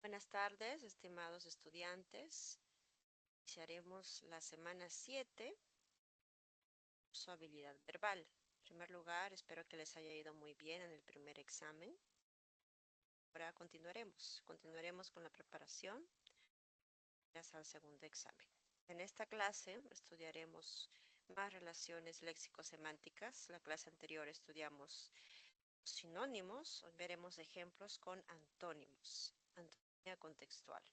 Buenas tardes, estimados estudiantes. Iniciaremos la semana 7, su habilidad verbal. En primer lugar, espero que les haya ido muy bien en el primer examen. Ahora continuaremos con la preparación al segundo examen. En esta clase estudiaremos más relaciones léxico-semánticas. La clase anterior estudiamos sinónimos. Hoy veremos ejemplos con antónimos, antonimia contextual.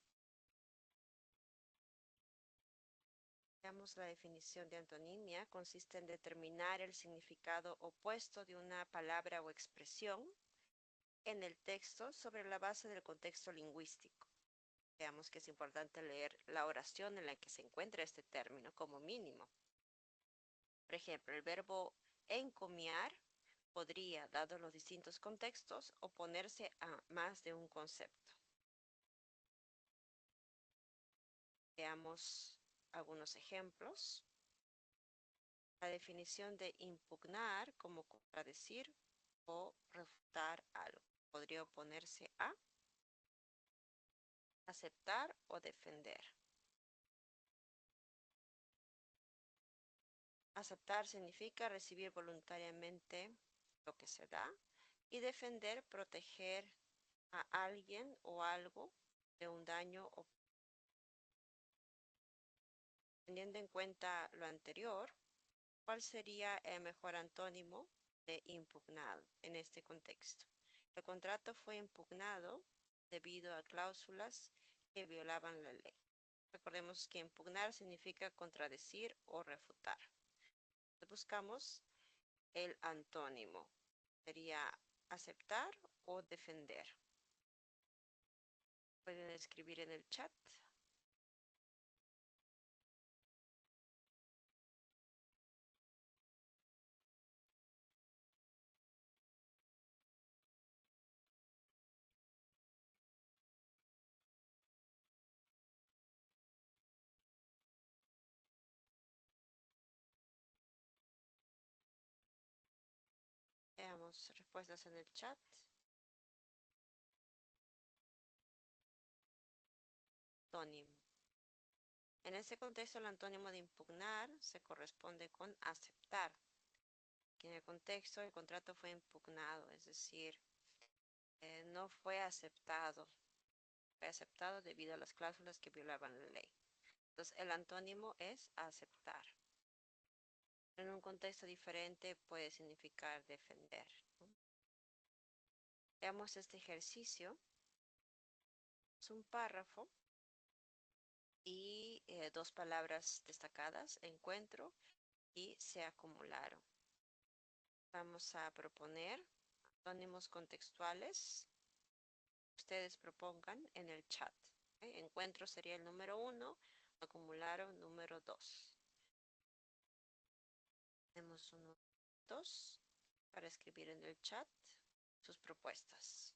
Veamos la definición de antonimia. Consiste en determinar el significado opuesto de una palabra o expresión en el texto sobre la base del contexto lingüístico. Veamos que es importante leer la oración en la que se encuentra este término como mínimo. Por ejemplo, el verbo encomiar podría, dado los distintos contextos, oponerse a más de un concepto. Veamos algunos ejemplos. La definición de impugnar como contradecir o refutar algo. Podría oponerse a aceptar o defender. Aceptar significa recibir voluntariamente lo que se da y defender, proteger a alguien o algo de un daño o teniendo en cuenta lo anterior, ¿cuál sería el mejor antónimo de impugnado en este contexto? El contrato fue impugnado debido a cláusulas que violaban la ley. Recordemos que impugnar significa contradecir o refutar. Buscamos el antónimo. Sería aceptar o defender. Pueden escribir en el chat. Veamos respuestas en el chat. Antónimo. En este contexto, el antónimo de impugnar se corresponde con aceptar. Que en el contexto, el contrato fue impugnado, es decir, no fue aceptado. Fue aceptado debido a las cláusulas que violaban la ley. Entonces, el antónimo es aceptar. En un contexto diferente puede significar defender, ¿no? Veamos este ejercicio. Es un párrafo y dos palabras destacadas, encuentro y se acumularon. Vamos a proponer antónimos contextuales. Ustedes propongan en el chat. Encuentro sería el número 1, acumularon número 2. Tenemos 1, 2 para escribir en el chat sus propuestas.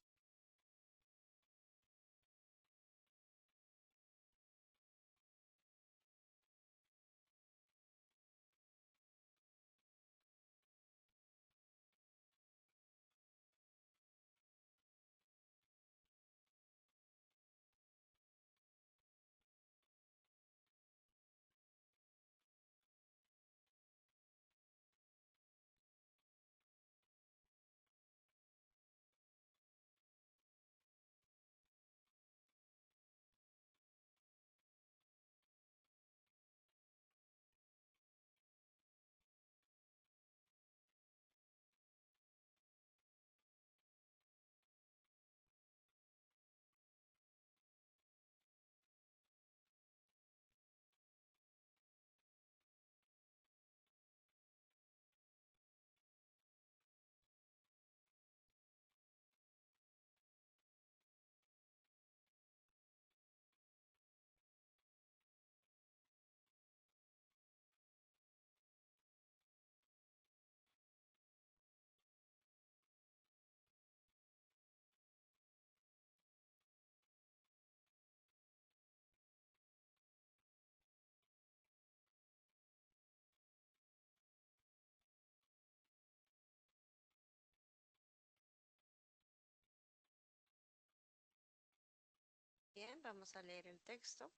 vamos a leer el texto.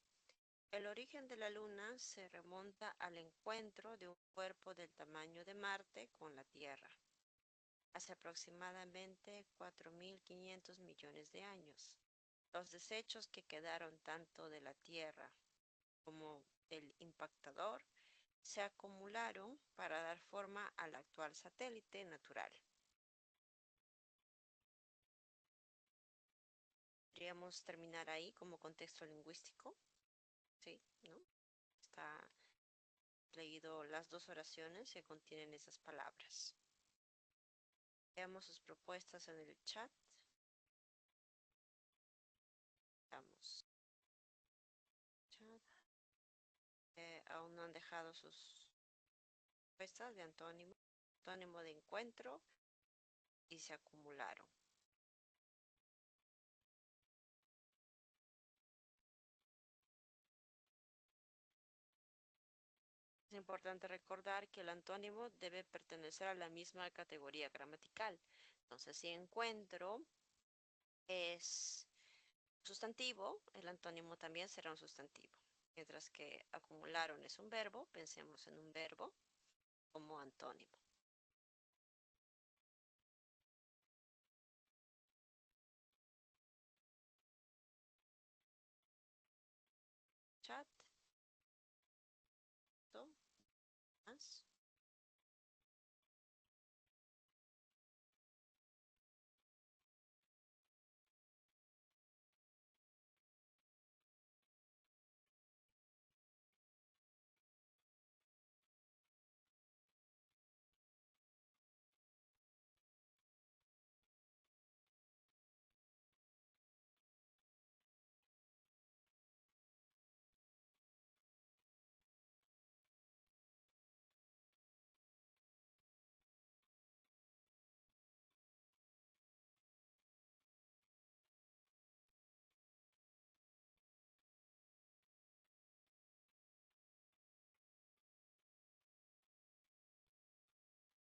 El origen de la Luna se remonta al encuentro de un cuerpo del tamaño de Marte con la Tierra, hace aproximadamente 4.500 millones de años. Los desechos que quedaron tanto de la Tierra como del impactador se acumularon para dar forma al actual satélite natural. Podríamos terminar ahí como contexto lingüístico, ¿sí? ¿No? Está leído las dos oraciones que contienen esas palabras. Veamos sus propuestas en el chat. Veamos. Chat. Aún no han dejado sus propuestas de antónimo, antónimo de encuentro y se acumularon. Es importante recordar que el antónimo debe pertenecer a la misma categoría gramatical. Entonces, si encuentro es sustantivo, el antónimo también será un sustantivo. Mientras que acumularon es un verbo, pensemos en un verbo como antónimo. Chat, más.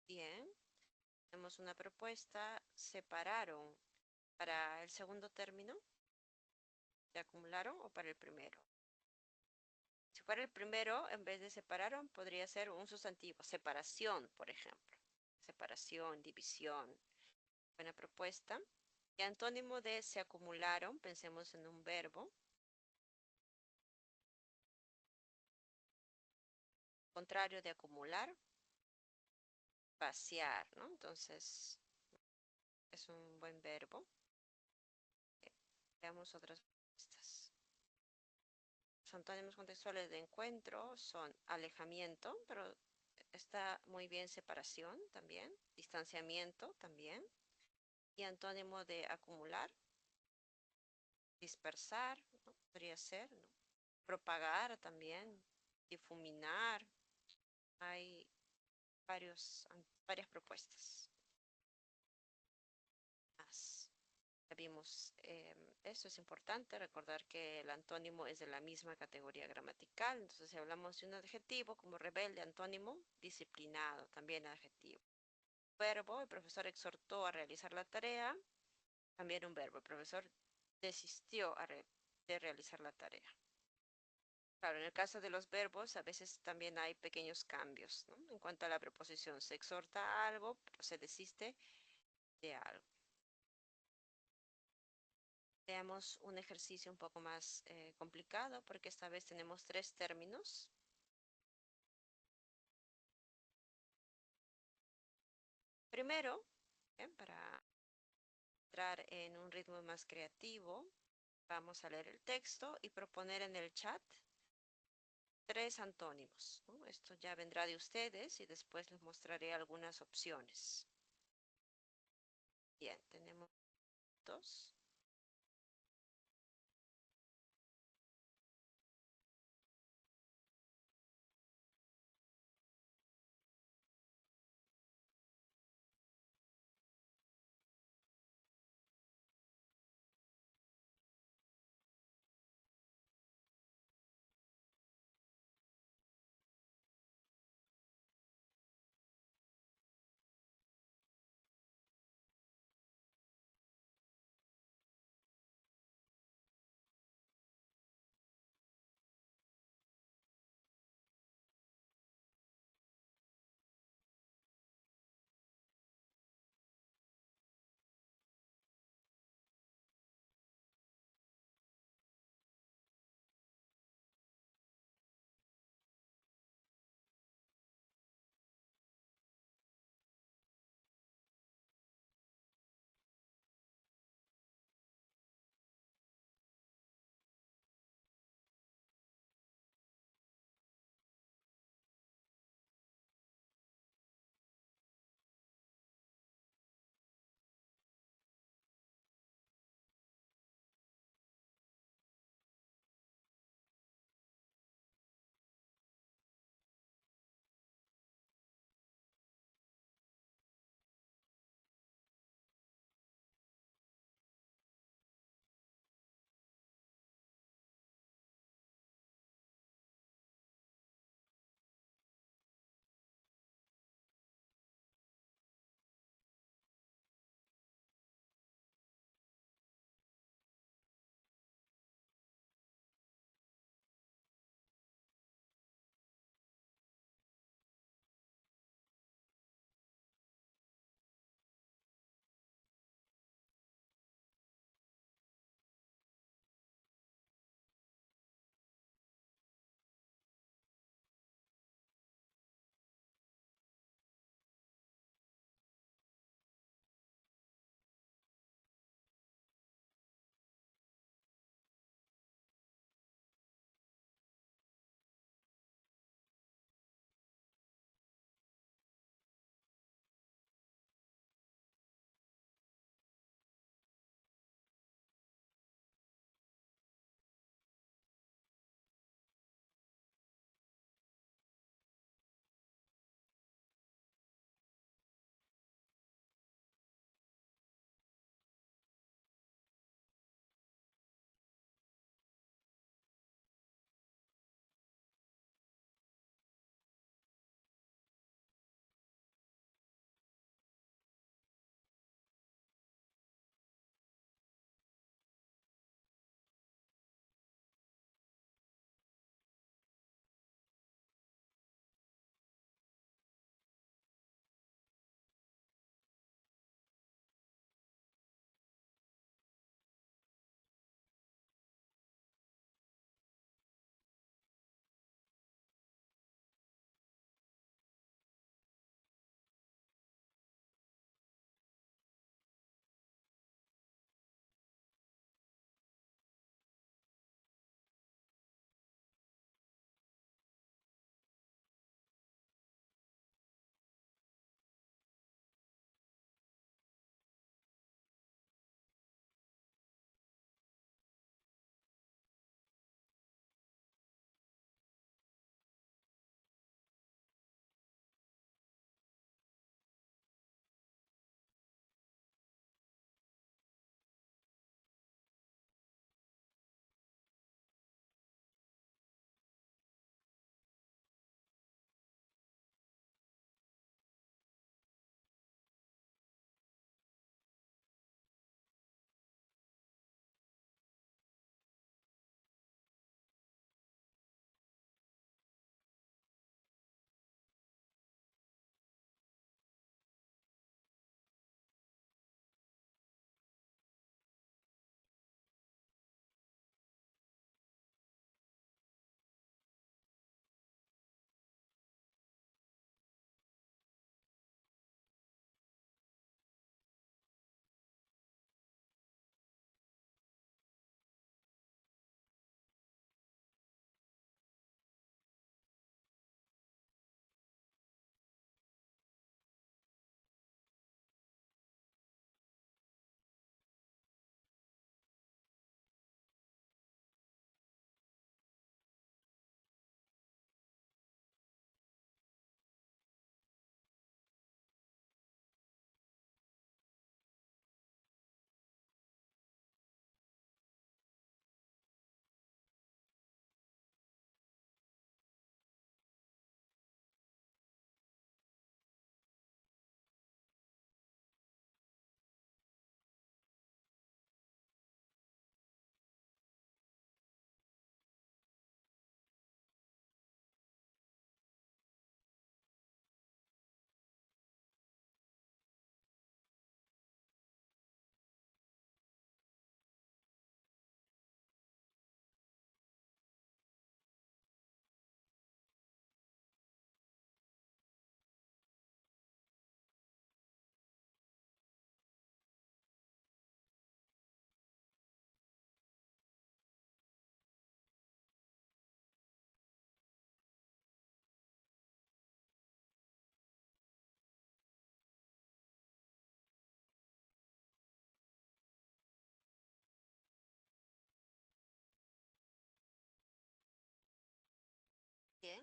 Bien, tenemos una propuesta. Separaron para el segundo término. ¿Se acumularon o para el primero? Si fuera el primero, en vez de separaron, podría ser un sustantivo. Separación, por ejemplo. Separación, división. Buena propuesta. Y antónimo de se acumularon, pensemos en un verbo. Contrario de acumular, vaciar, ¿no? Entonces, es un buen verbo. Veamos otras propuestas. Los antónimos contextuales de encuentro son alejamiento, pero está muy bien separación también, distanciamiento también. Y antónimo de acumular, dispersar, ¿no? Podría ser, ¿no? Propagar también, difuminar. Hay varias propuestas más. Ya vimos, eso es importante, recordar que el antónimo es de la misma categoría gramatical. Entonces, si hablamos de un adjetivo como rebelde, antónimo, disciplinado, también adjetivo. Verbo, el profesor exhortó a realizar la tarea, también un verbo. El profesor desistió de realizar la tarea. Claro, en el caso de los verbos, a veces también hay pequeños cambios, ¿no? En cuanto a la preposición, se exhorta a algo, pero se desiste de algo. Veamos un ejercicio un poco más complicado, porque esta vez tenemos 3 términos. Primero, para entrar en un ritmo más creativo, vamos a leer el texto y proponer en el chat 3 antónimos, ¿no? Esto ya vendrá de ustedes y después les mostraré algunas opciones. Bien, tenemos 2.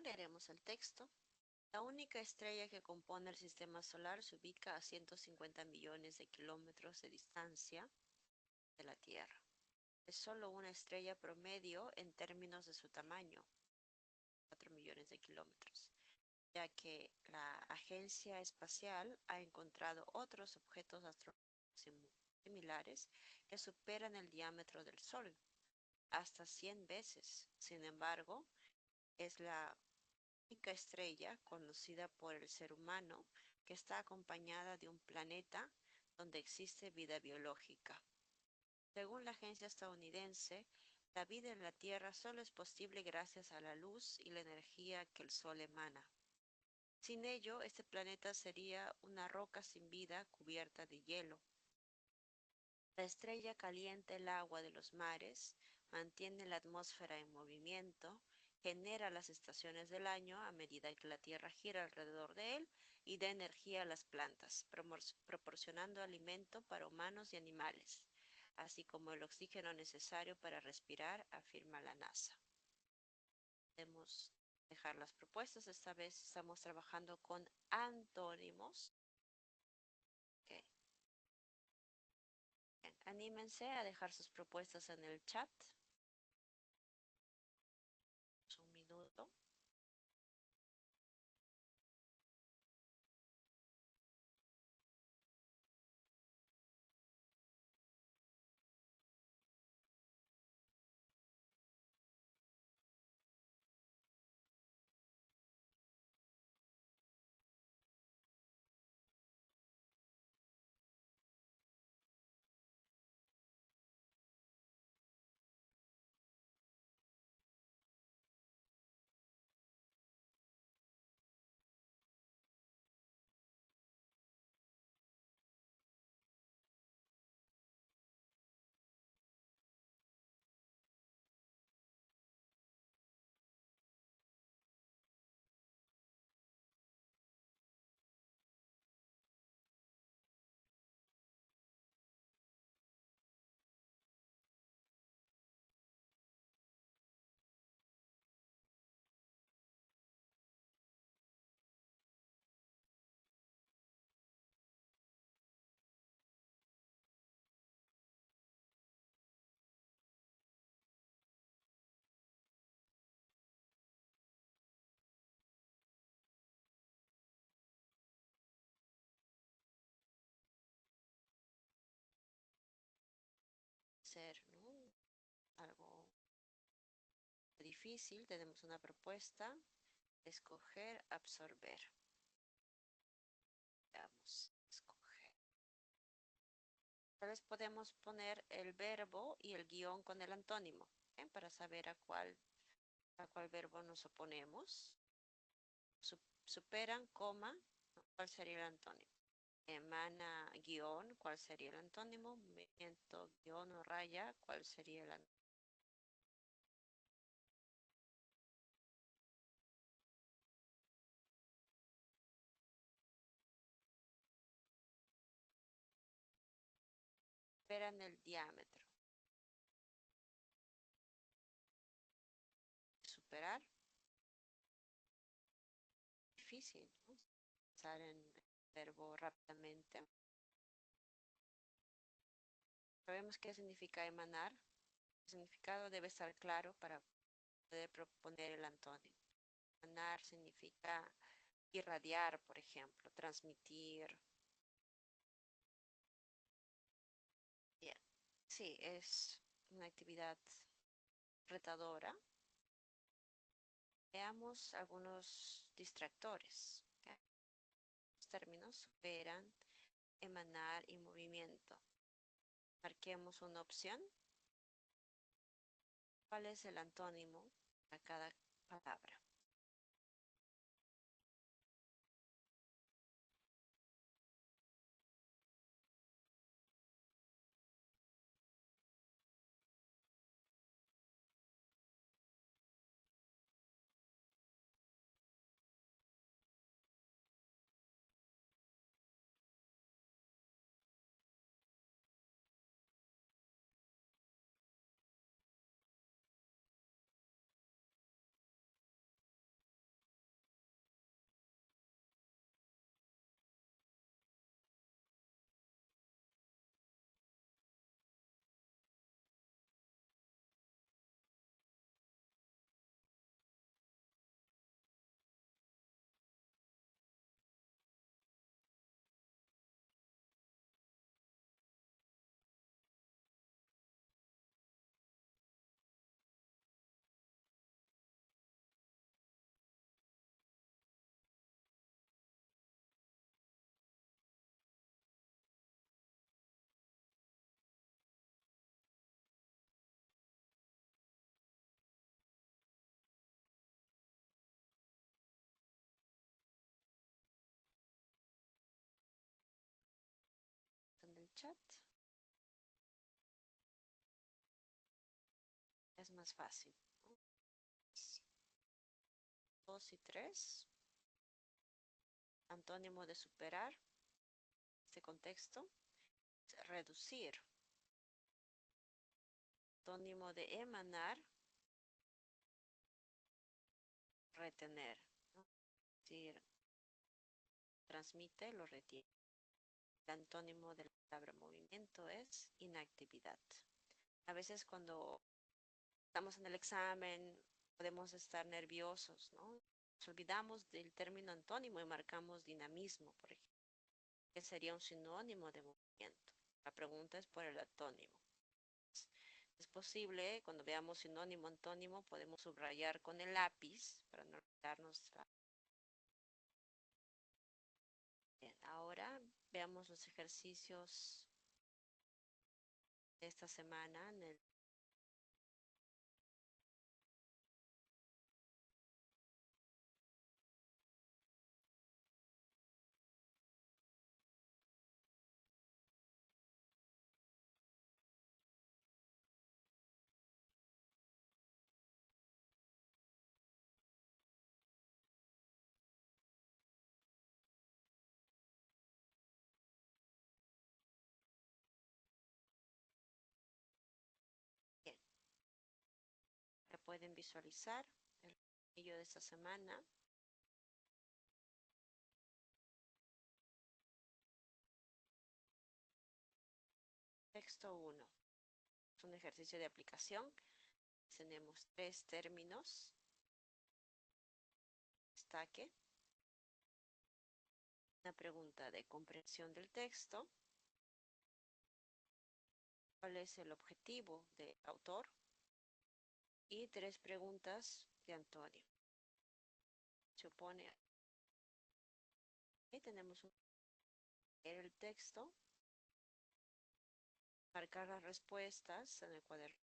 Leeremos el texto. La única estrella que compone el sistema solar se ubica a 150 millones de kilómetros de distancia de la Tierra. Es solo una estrella promedio en términos de su tamaño, 4 millones de kilómetros, ya que la Agencia Espacial ha encontrado otros objetos astronómicos similares que superan el diámetro del Sol, hasta 100 veces. Sin embargo, es la única estrella conocida por el ser humano que está acompañada de un planeta donde existe vida biológica. Según la agencia estadounidense, la vida en la Tierra solo es posible gracias a la luz y la energía que el Sol emana. Sin ello, este planeta sería una roca sin vida cubierta de hielo. La estrella calienta el agua de los mares, mantiene la atmósfera en movimiento, genera las estaciones del año a medida que la Tierra gira alrededor de él y da energía a las plantas, proporcionando alimento para humanos y animales, así como el oxígeno necesario para respirar, afirma la NASA. Podemos dejar las propuestas. Esta vez estamos trabajando con antónimos. Okay. Bien, anímense a dejar sus propuestas en el chat. Un minuto. Ser, ¿no? Algo difícil. Tenemos una propuesta. Escoger, absorber. Vamos, escoger. Tal vez podemos poner el verbo y el guión con el antónimo, ¿eh? Para saber a cuál verbo nos oponemos. Superan, coma, ¿cuál sería el antónimo? Emana, guión, ¿cuál sería el antónimo? Movimiento, guión o raya, ¿cuál sería el antónimo? Superan el diámetro. Superar, difícil, ¿no? Pensar en el verbo rápidamente. Sabemos qué significa emanar. El significado debe estar claro para poder proponer el antónimo. Emanar significa irradiar, por ejemplo, transmitir. Bien, sí, es una actividad retadora. Veamos algunos distractores. ¿Okay? Los términos superan, emanar y movimiento. Marquemos una opción. ¿Cuál es el antónimo a cada palabra? chat. Es más fácil. 2 y 3. Antónimo de superar, este contexto, es reducir. Antónimo de emanar, retener, ¿no? Es decir, transmite, lo retiene. El antónimo de la palabra movimiento es inactividad. A veces cuando estamos en el examen podemos estar nerviosos, ¿no? Nos olvidamos del término antónimo y marcamos dinamismo, por ejemplo, que sería un sinónimo de movimiento. La pregunta es por el antónimo. Es posible, cuando veamos sinónimo, antónimo, podemos subrayar con el lápiz para no olvidarnos. Bien, ahora veamos los ejercicios de esta semana en el bien, que pueden visualizar el vídeo de esta semana. Texto 1. Es un ejercicio de aplicación. Tenemos 3 términos. Destaque. Una pregunta de comprensión del texto. ¿Cuál es el objetivo del autor? Y 3 preguntas de Antonio. Se opone a... Aquí tenemos el texto, marcar las respuestas en el cuaderno.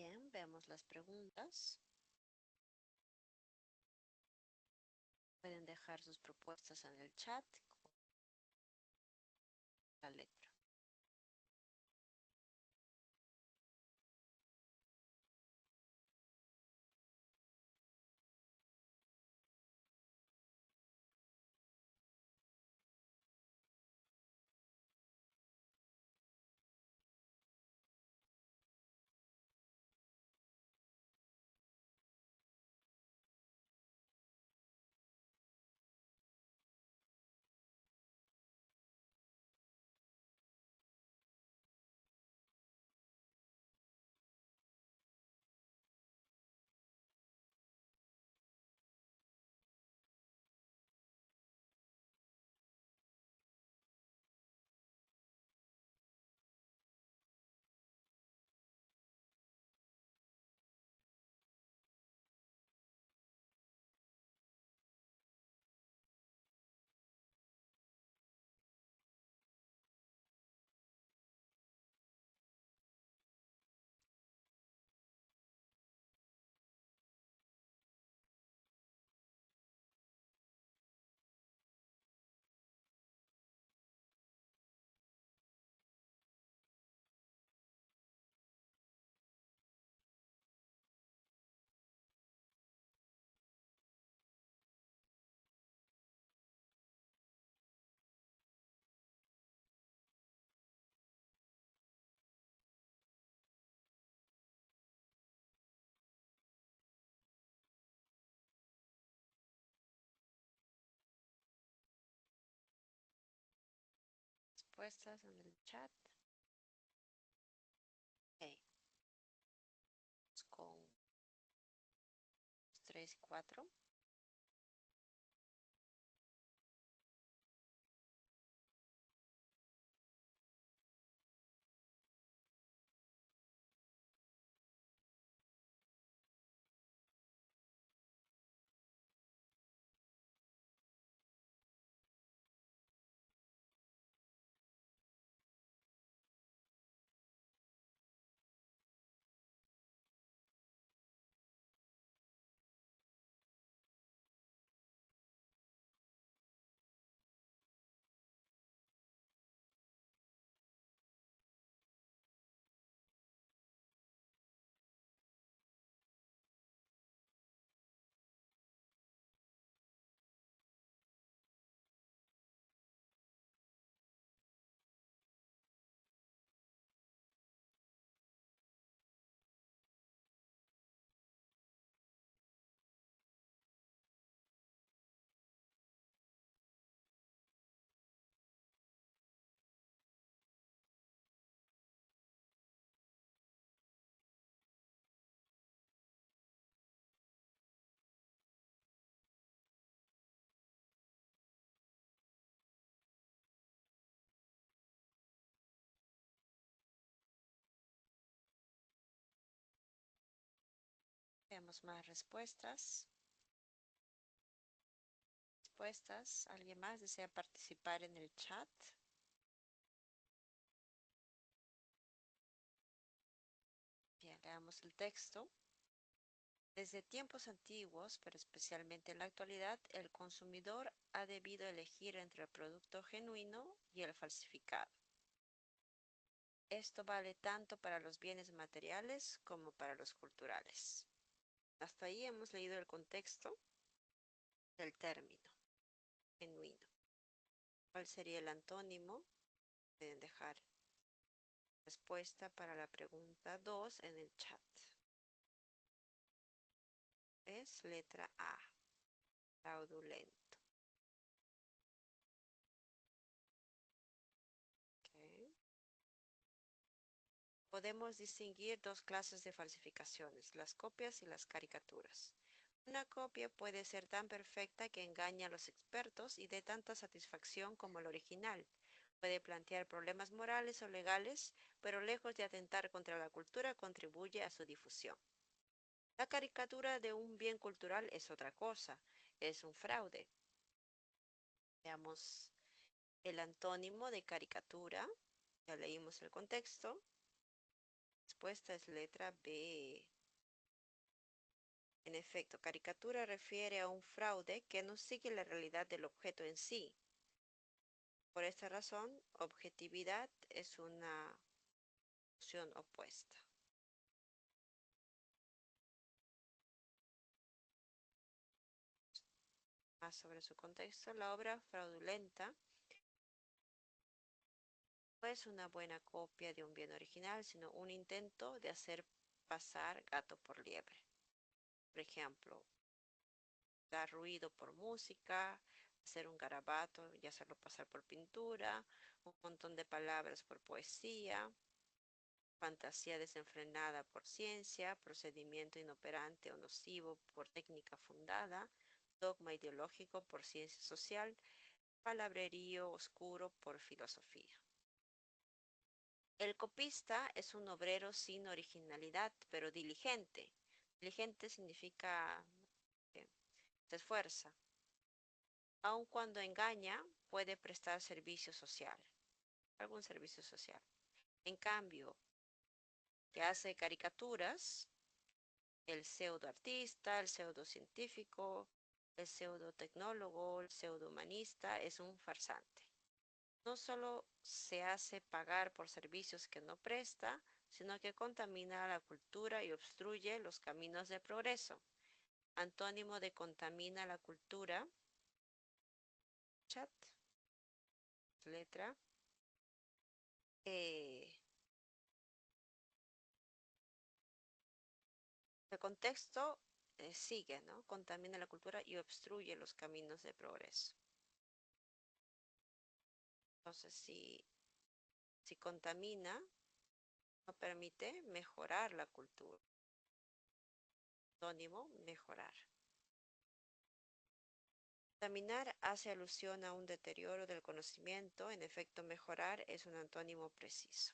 Bien, vemos las preguntas. Pueden dejar sus propuestas en el chat con la letra. Respuestas en el chat. Ok, con 3 y 4. Veamos más respuestas. ¿Alguien más desea participar en el chat? Bien, leamos el texto. Desde tiempos antiguos, pero especialmente en la actualidad, el consumidor ha debido elegir entre el producto genuino y el falsificado. Esto vale tanto para los bienes materiales como para los culturales. Hasta ahí hemos leído el contexto del término genuino. ¿Cuál sería el antónimo? Pueden dejar respuesta para la pregunta 2 en el chat. Es letra A, fraudulento. Okay. Podemos distinguir dos clases de falsificaciones, las copias y las caricaturas. Una copia puede ser tan perfecta que engaña a los expertos y dé tanta satisfacción como el original. Puede plantear problemas morales o legales, pero lejos de atentar contra la cultura, contribuye a su difusión. La caricatura de un bien cultural es otra cosa, es un fraude. Veamos el antónimo de caricatura, ya leímos el contexto. Respuesta es letra B. En efecto, caricatura refiere a un fraude que no sigue la realidad del objeto en sí. Por esta razón, objetividad es una opción opuesta. Más sobre su contexto, la obra fraudulenta no es una buena copia de un bien original, sino un intento de hacer pasar gato por liebre. Por ejemplo, dar ruido por música, hacer un garabato y hacerlo pasar por pintura, un montón de palabras por poesía, fantasía desenfrenada por ciencia, procedimiento inoperante o nocivo por técnica fundada, dogma ideológico por ciencia social, palabrerío oscuro por filosofía. El copista es un obrero sin originalidad, pero diligente. Diligente significa que se esfuerza. Aun cuando engaña, puede prestar servicio social, algún servicio social. En cambio, que hace caricaturas, el pseudoartista, el pseudocientífico, el pseudotecnólogo, el pseudohumanista es un farsante. No solo se hace pagar por servicios que no presta, sino que contamina la cultura y obstruye los caminos de progreso. Antónimo de contamina la cultura, chat, letra. Eh, el contexto sigue, ¿no? Contamina la cultura y obstruye los caminos de progreso. Entonces, si contamina, no permite mejorar la cultura. Antónimo, mejorar. Contaminar hace alusión a un deterioro del conocimiento. En efecto, mejorar es un antónimo preciso.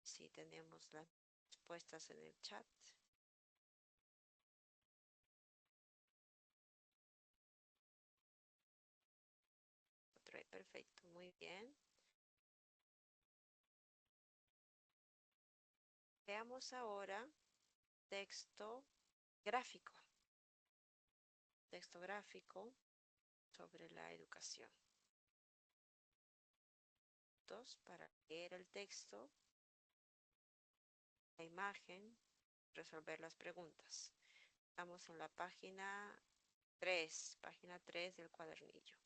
Sí, tenemos las respuestas en el chat. Perfecto, muy bien. Veamos ahora texto gráfico. Texto gráfico sobre la educación. Para leer el texto, la imagen, resolver las preguntas. Estamos en la página 3 del cuadernillo.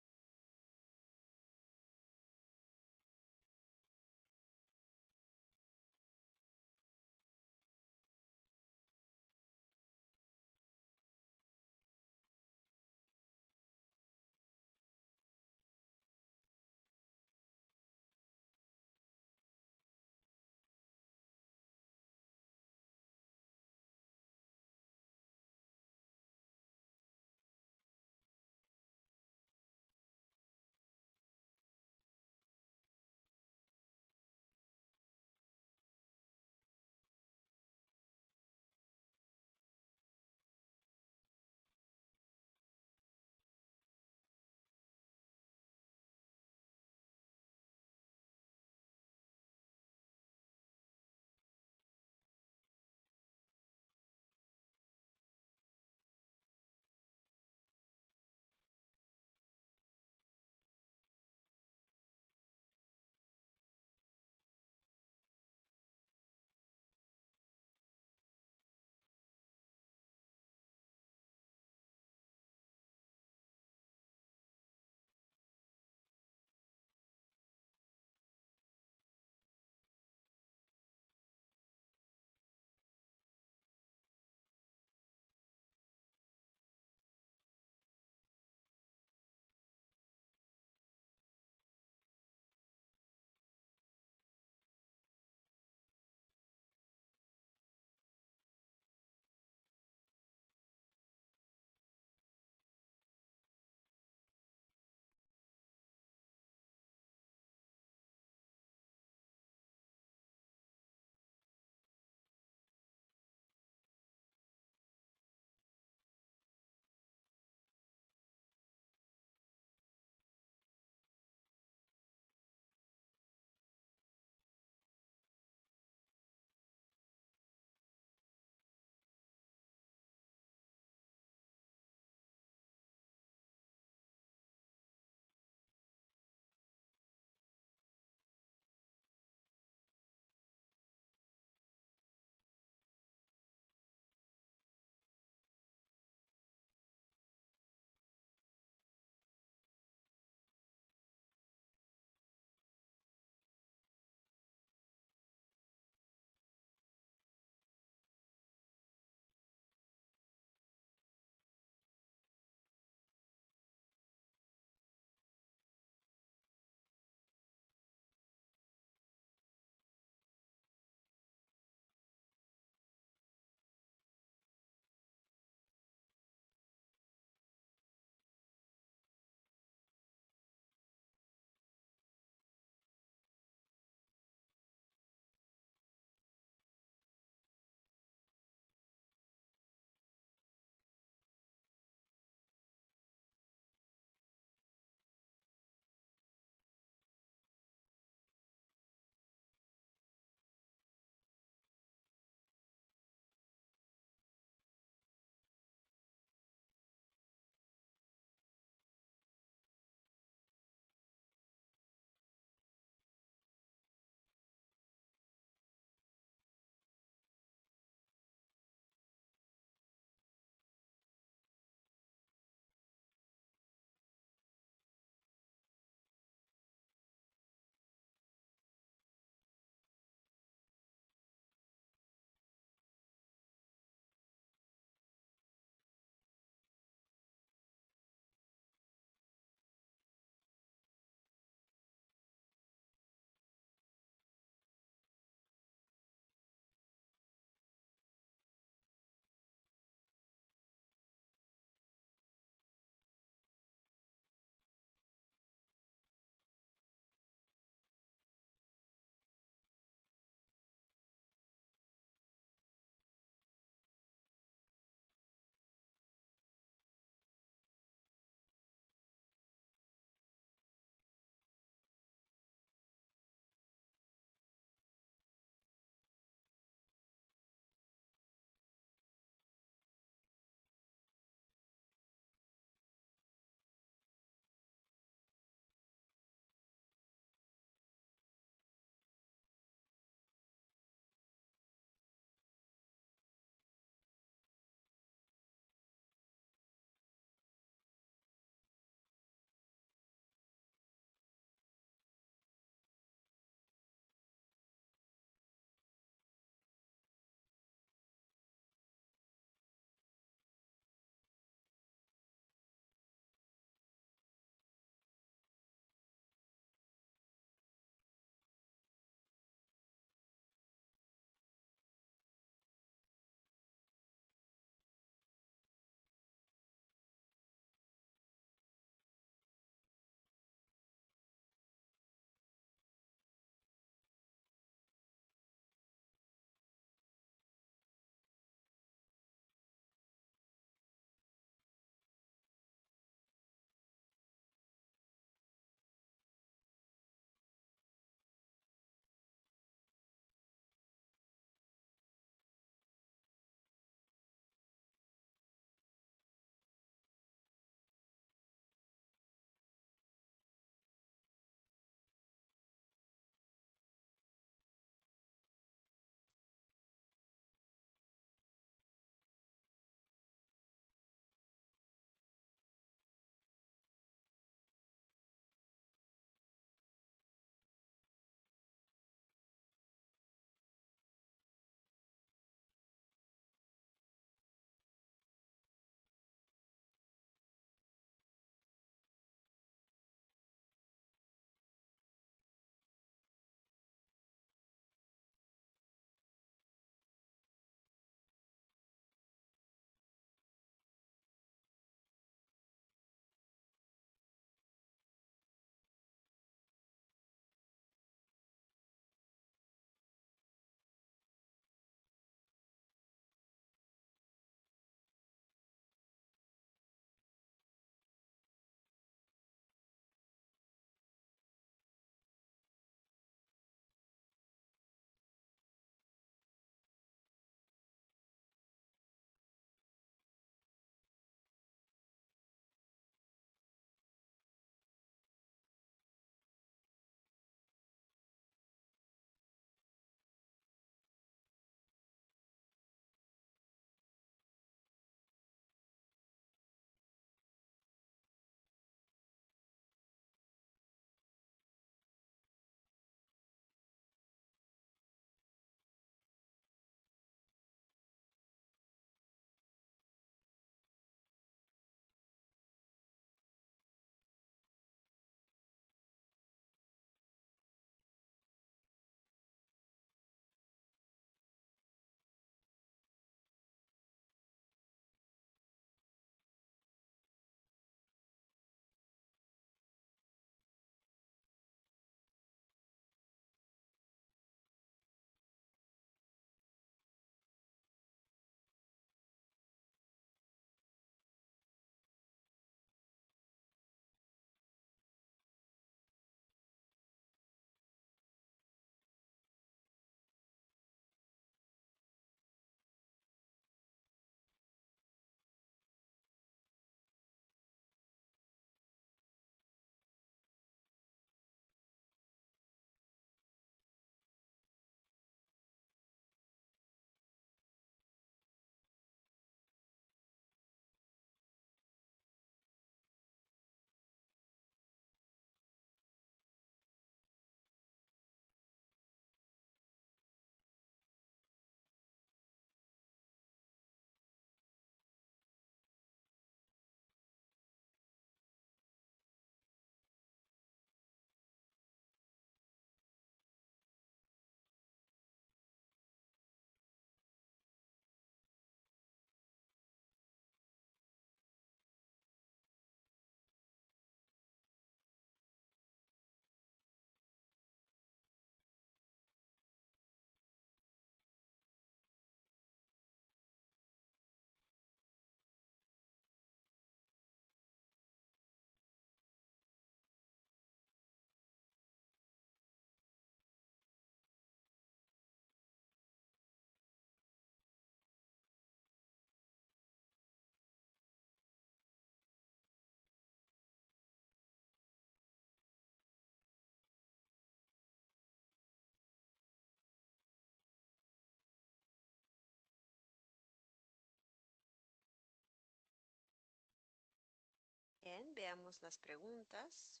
Bien, veamos las preguntas,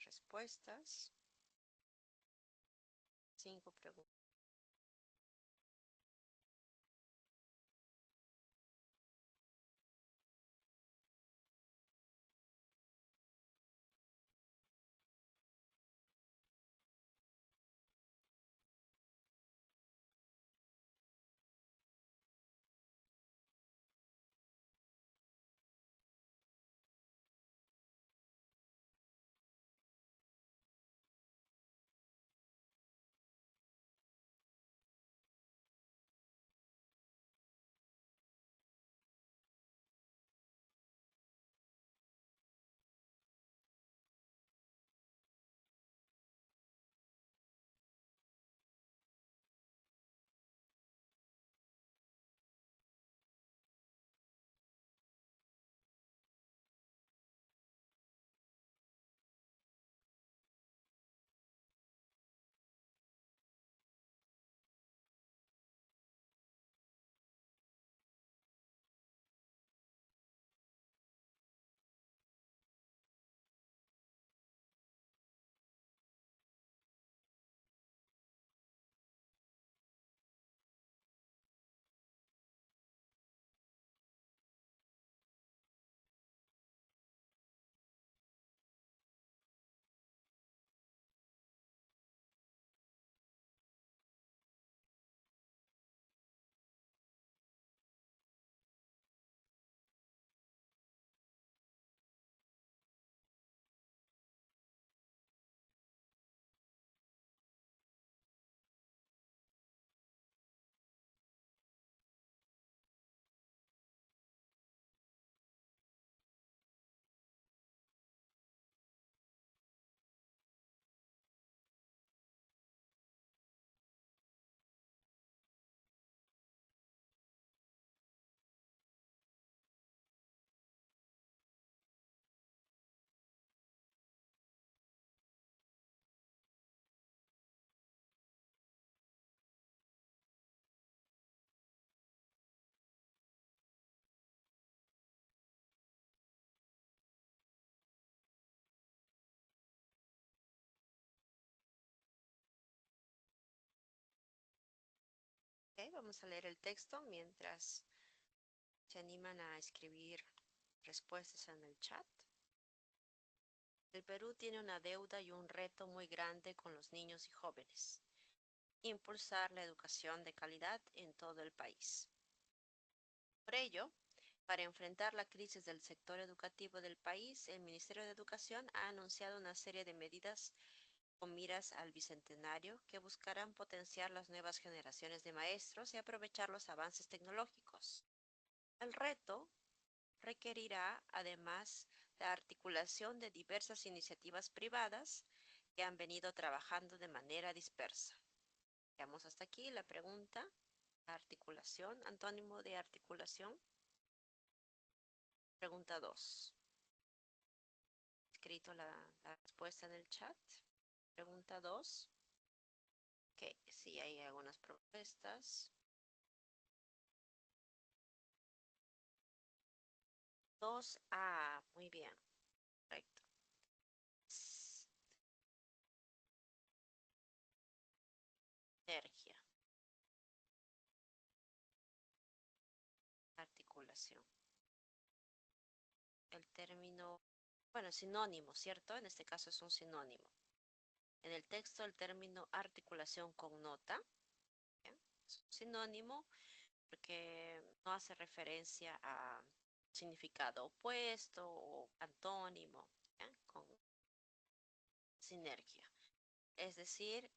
respuestas. 5 preguntas. Ok, vamos a leer el texto mientras se animan a escribir respuestas en el chat. El Perú tiene una deuda y un reto muy grande con los niños y jóvenes. Impulsar la educación de calidad en todo el país. Por ello, para enfrentar la crisis del sector educativo del país, el Ministerio de Educación ha anunciado una serie de medidas con miras al bicentenario que buscarán potenciar las nuevas generaciones de maestros y aprovechar los avances tecnológicos. El reto requerirá, además, la articulación de diversas iniciativas privadas que han venido trabajando de manera dispersa. Veamos hasta aquí la pregunta. Articulación, antónimo de articulación. Pregunta 2. Escrito la respuesta en el chat. Pregunta 2. Que sí hay algunas propuestas. 2A. Muy bien. Correcto. Sinergia. Articulación. El término, bueno, sinónimo, ¿cierto? En este caso es un sinónimo. En el texto el término articulación connota, ¿bien? Es un sinónimo porque no hace referencia a significado opuesto o antónimo, ¿bien? Con sinergia. Es decir,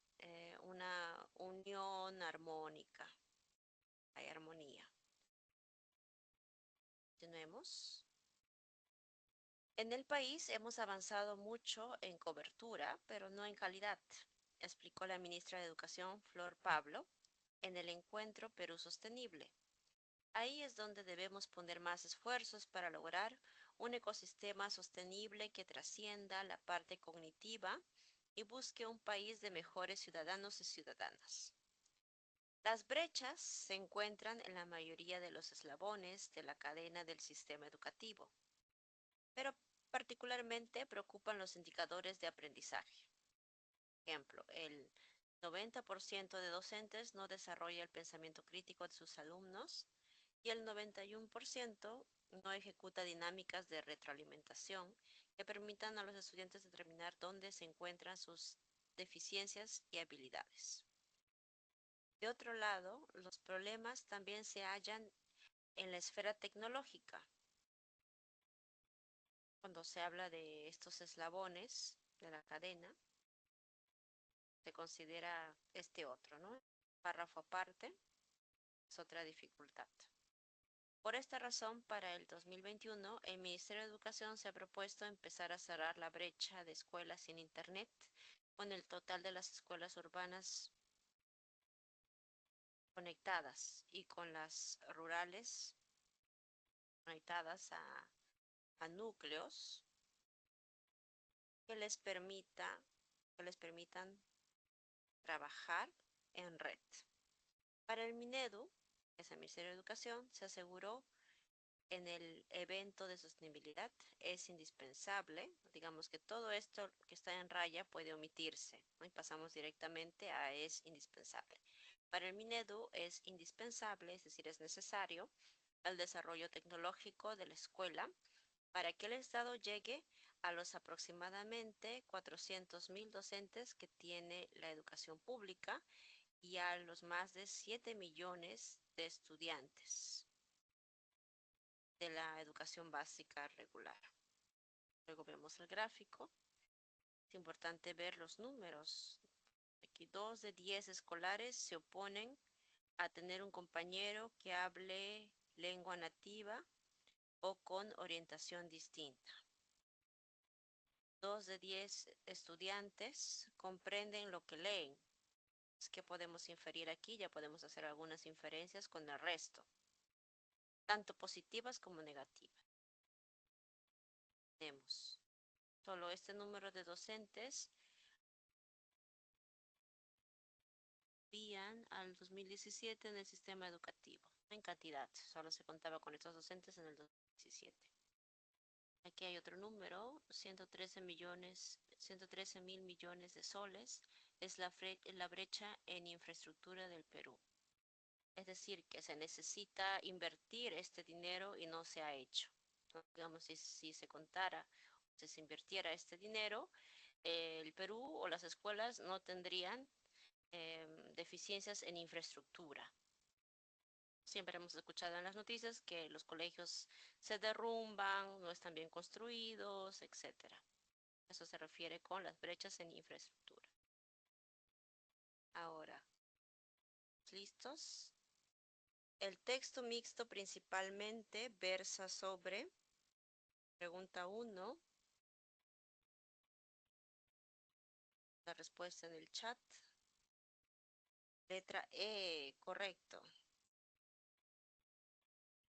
una unión armónica. Hay armonía. Continuemos. En el país hemos avanzado mucho en cobertura, pero no en calidad, explicó la ministra de Educación, Flor Pablo, en el encuentro Perú Sostenible. Ahí es donde debemos poner más esfuerzos para lograr un ecosistema sostenible que trascienda la parte cognitiva y busque un país de mejores ciudadanos y ciudadanas. Las brechas se encuentran en la mayoría de los eslabones de la cadena del sistema educativo, pero Particularmente preocupan los indicadores de aprendizaje. Ejemplo, el 90% de docentes no desarrolla el pensamiento crítico de sus alumnos y el 91% no ejecuta dinámicas de retroalimentación que permitan a los estudiantes determinar dónde se encuentran sus deficiencias y habilidades. De otro lado, los problemas también se hallan en la esfera tecnológica. Cuando se habla de estos eslabones de la cadena, se considera este otro, ¿no? Párrafo aparte es otra dificultad. Por esta razón, para el 2021, el Ministerio de Educación se ha propuesto empezar a cerrar la brecha de escuelas sin Internet con el total de las escuelas urbanas conectadas y con las rurales conectadas a núcleos que les permitan trabajar en red. Para el Minedu, que es el Ministerio de Educación, se aseguró en el evento de sostenibilidad es indispensable, digamos que todo esto que está en raya puede omitirse, ¿no? Y pasamos directamente a es indispensable. Para el Minedu es indispensable, es decir, es necesario el desarrollo tecnológico de la escuela para que el Estado llegue a los aproximadamente 400.000 docentes que tiene la educación pública y a los más de 7 millones de estudiantes de la educación básica regular. Luego vemos el gráfico. Es importante ver los números. Aquí 2 de 10 escolares se oponen a tener un compañero que hable lengua nativa o con orientación distinta. 2 de 10 estudiantes comprenden lo que leen. ¿Qué podemos inferir aquí? Ya podemos hacer algunas inferencias con el resto, tanto positivas como negativas. Tenemos solo este número de docentes vían al 2017 en el sistema educativo, en cantidad, solo se contaba con estos docentes en el 2017. Aquí hay otro número, 113.000 millones de soles, es la brecha en infraestructura del Perú. Es decir, que se necesita invertir este dinero y no se ha hecho. ¿No? Digamos, si se contara, si se invirtiera este dinero, el Perú o las escuelas no tendrían deficiencias en infraestructura. Siempre hemos escuchado en las noticias que los colegios se derrumban, no están bien construidos, etc. Eso se refiere con las brechas en infraestructura. Ahora, ¿listos? El texto mixto principalmente versa sobre, pregunta 1, la respuesta en el chat. Letra E, correcto.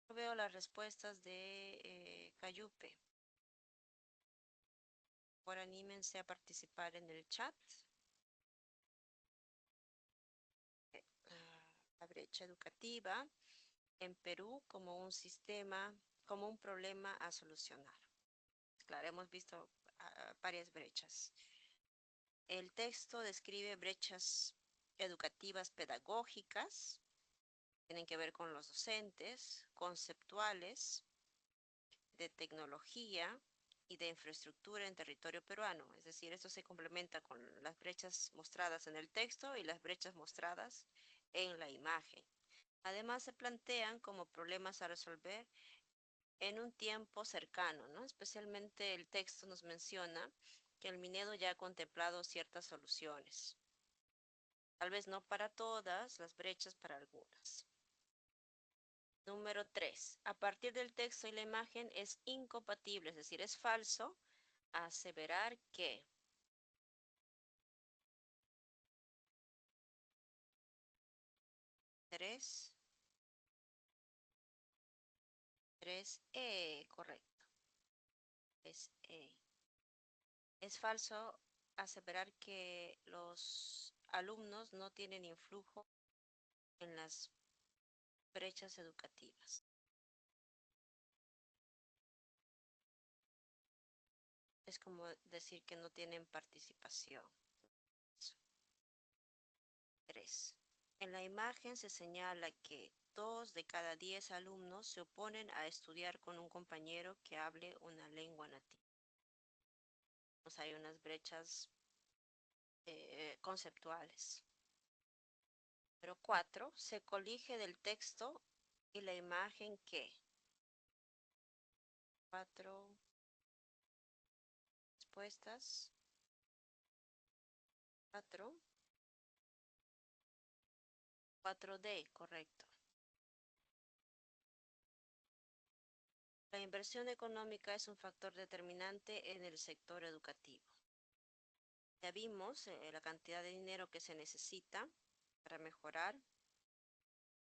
Veo las respuestas de Cayupe. Ahora anímense a participar en el chat. La brecha educativa en Perú como un sistema, como un problema a solucionar. Claro, hemos visto varias brechas. El texto describe brechas educativas pedagógicas, tienen que ver con los docentes, conceptuales, de tecnología y de infraestructura en territorio peruano. Es decir, esto se complementa con las brechas mostradas en el texto y las brechas mostradas en la imagen. Además, se plantean como problemas a resolver en un tiempo cercano, ¿no? Especialmente el texto nos menciona que el Minedo ya ha contemplado ciertas soluciones. Tal vez no para todas las brechas, para algunas. Número 3. A partir del texto y la imagen es incompatible, es decir, es falso aseverar que 3, 3E, correcto. Es E. Es falso aseverar que los alumnos no tienen influjo en las brechas educativas. Es como decir que no tienen participación. 3. En la imagen se señala que 2 de cada 10 alumnos se oponen a estudiar con un compañero que hable una lengua nativa. O sea, hay unas brechas conceptuales. Pero 4. Se colige del texto y la imagen que 4 respuestas. 4. 4D, correcto. La inversión económica es un factor determinante en el sector educativo. Ya vimos la cantidad de dinero que se necesita para mejorar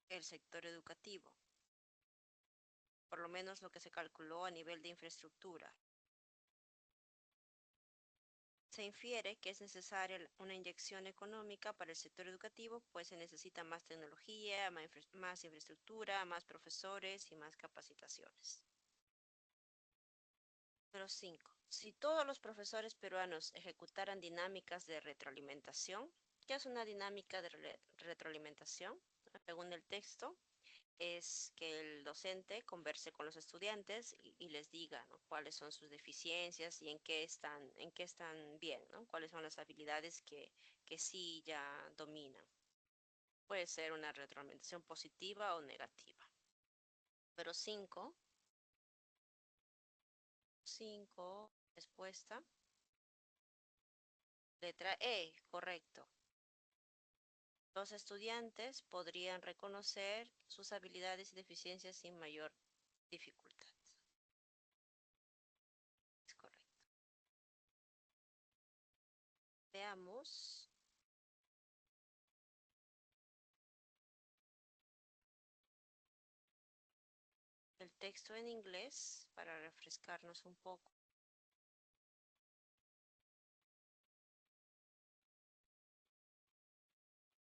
el sector educativo, por lo menos lo que se calculó a nivel de infraestructura. Se infiere que es necesaria una inyección económica para el sector educativo, pues se necesita más tecnología, más infraestructura, más profesores y más capacitaciones. Número 5. Si todos los profesores peruanos ejecutaran dinámicas de retroalimentación, ¿qué es una dinámica de retroalimentación? Según el texto, es que el docente converse con los estudiantes y les diga, ¿no?, cuáles son sus deficiencias y en qué están bien, ¿no? Cuáles son las habilidades que sí ya dominan. Puede ser una retroalimentación positiva o negativa. Pero 5, respuesta. Letra E, correcto. Los estudiantes podrían reconocer sus habilidades y deficiencias sin mayor dificultad. Es correcto. Veamos el texto en inglés para refrescarnos un poco.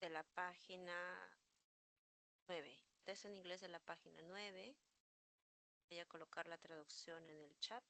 De la página 9. Texto en inglés de la página 9. Voy a colocar la traducción en el chat.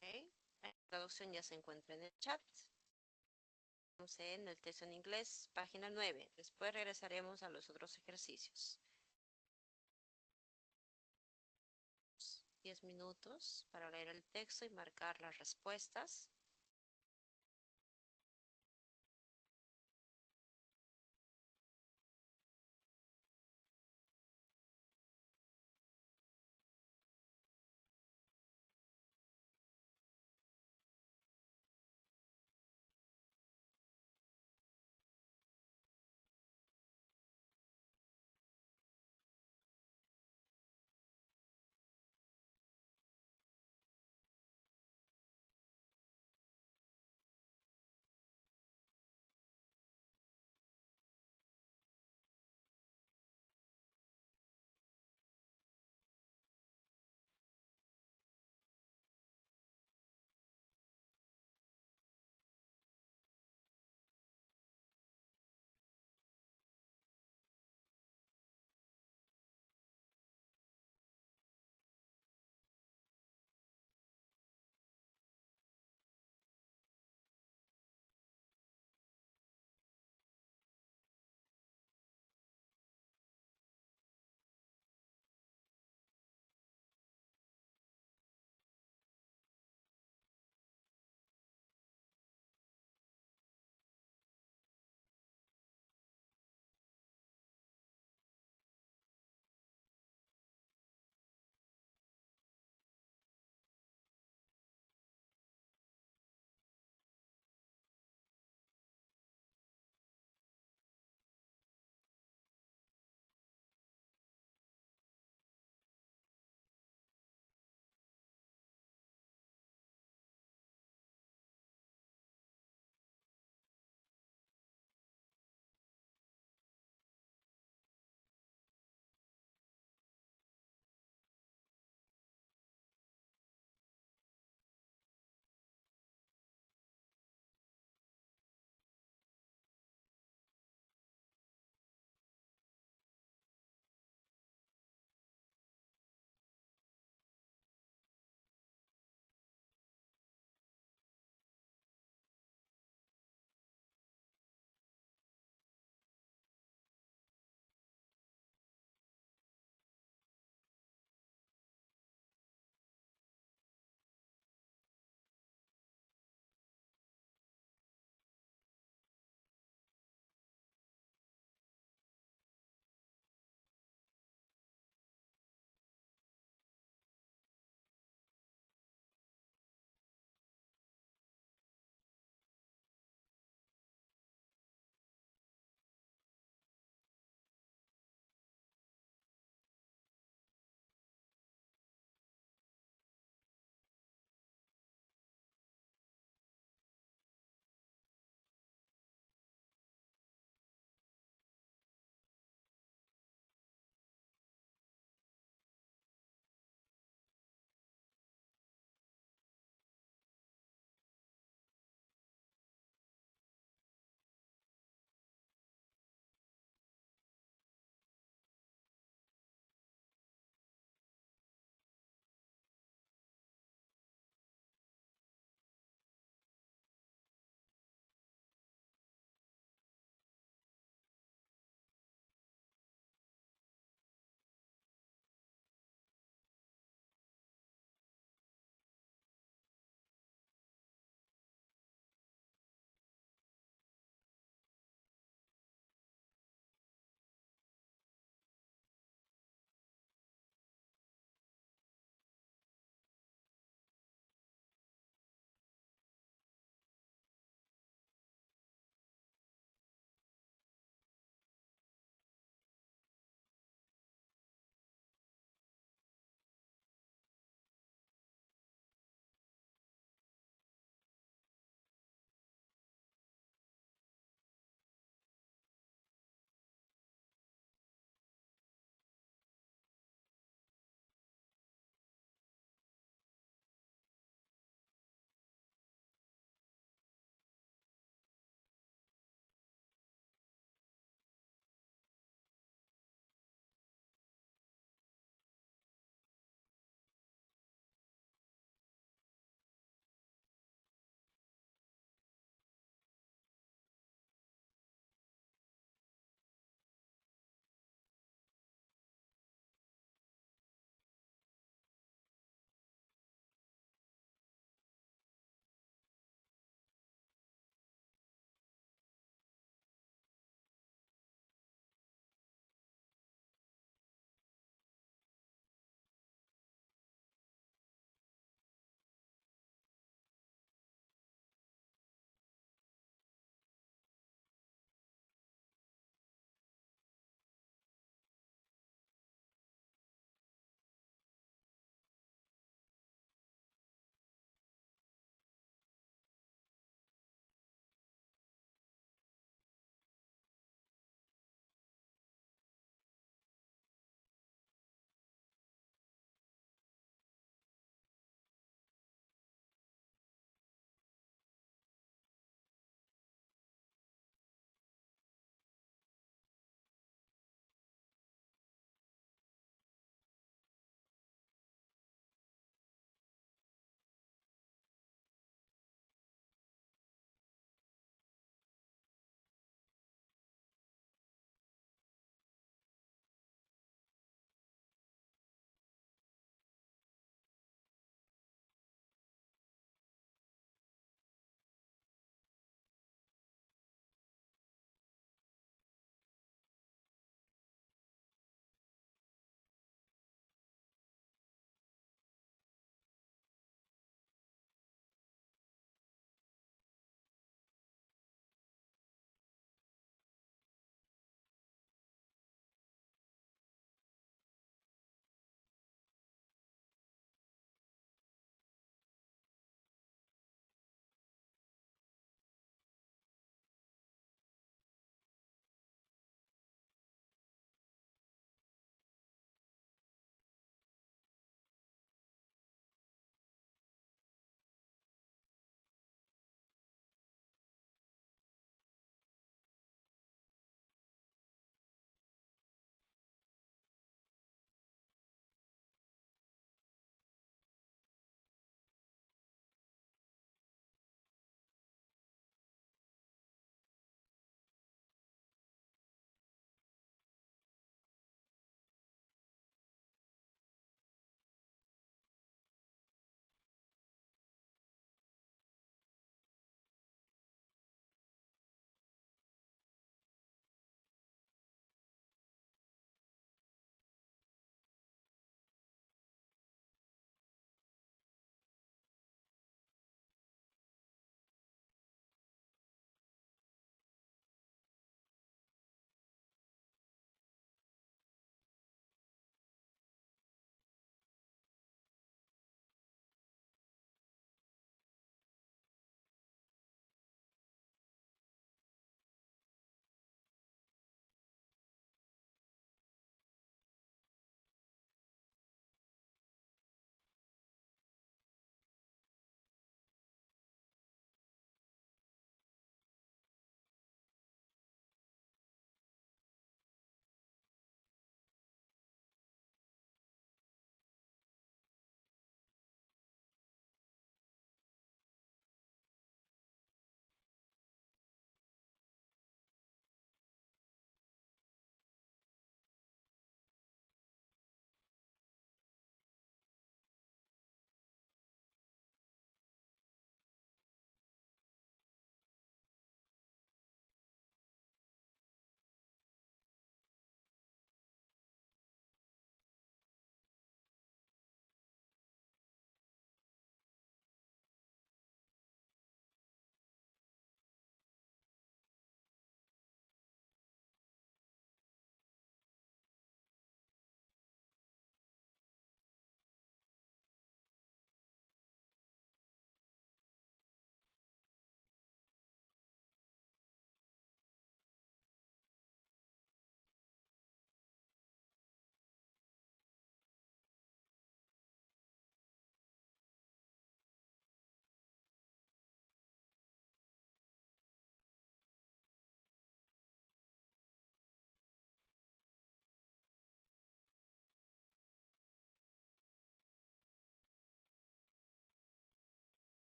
Okay. La traducción ya se encuentra en el chat. Vamos en el texto en inglés, página 9. Después regresaremos a los otros ejercicios. 10 minutos para leer el texto y marcar las respuestas.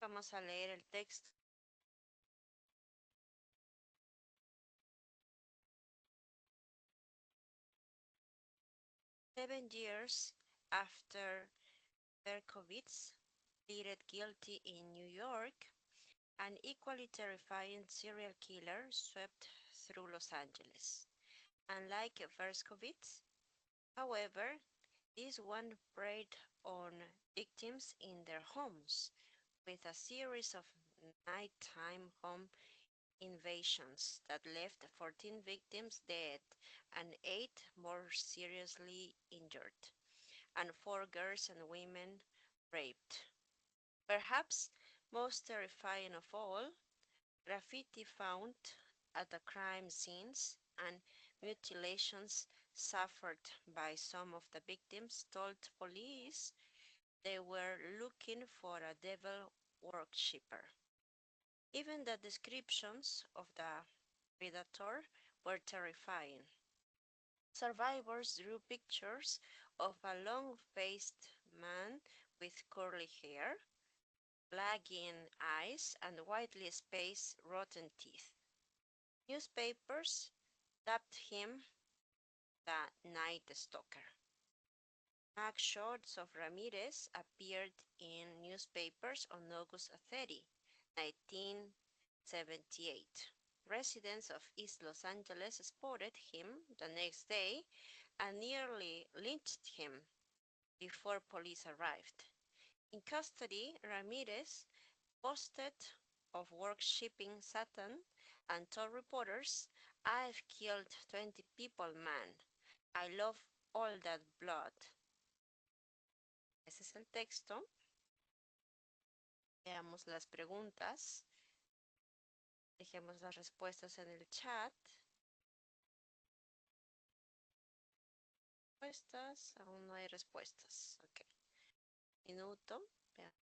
vamos a leer el texto. 7 years after Berkowitz pleaded guilty in New York, an equally terrifying serial killer swept through Los Angeles. Unlike Berkowitz, however, this one preyed on victims in their homes, with a series of nighttime home invasions that left 14 victims dead and 8 more seriously injured, and 4 girls and women raped. Perhaps most terrifying of all, graffiti found at the crime scenes and mutilations suffered by some of the victims told police they were looking for a devil worshipper. Even the descriptions of the predator were terrifying. Survivors drew pictures of a long-faced man with curly hair, lagging eyes, and widely spaced rotten teeth. Newspapers dubbed him the Night Stalker. Mugshots of Ramirez appeared in newspapers on August 30, 1978. Residents of East Los Angeles spotted him the next day and nearly lynched him before police arrived. In custody, Ramirez boasted of worshipping Satan and told reporters, "I've killed 20 people, man. I love all that blood." Ese es el texto. Veamos las preguntas. Dejemos las respuestas en el chat. Respuestas, aún no hay respuestas. Ok. Minuto. Vean.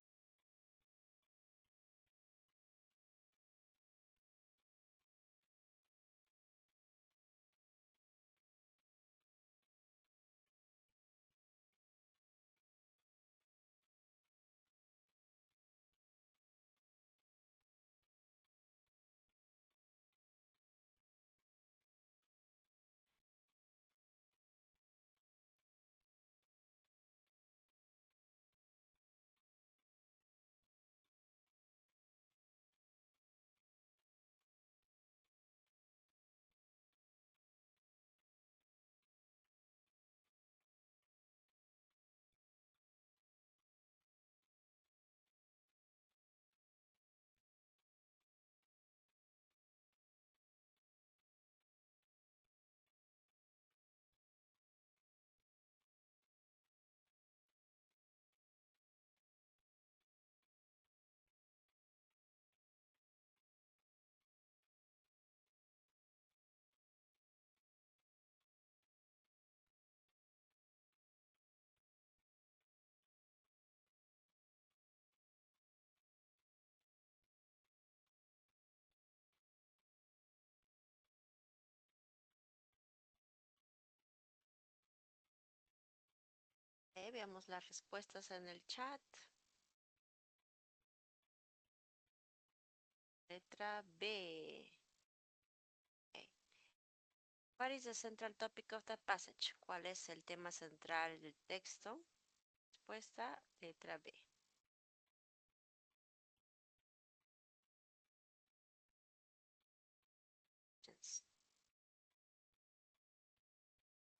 Veamos las respuestas en el chat. Letra B. Okay. What is the central topic of the passage? ¿Cuál es el tema central del texto? Respuesta, letra B.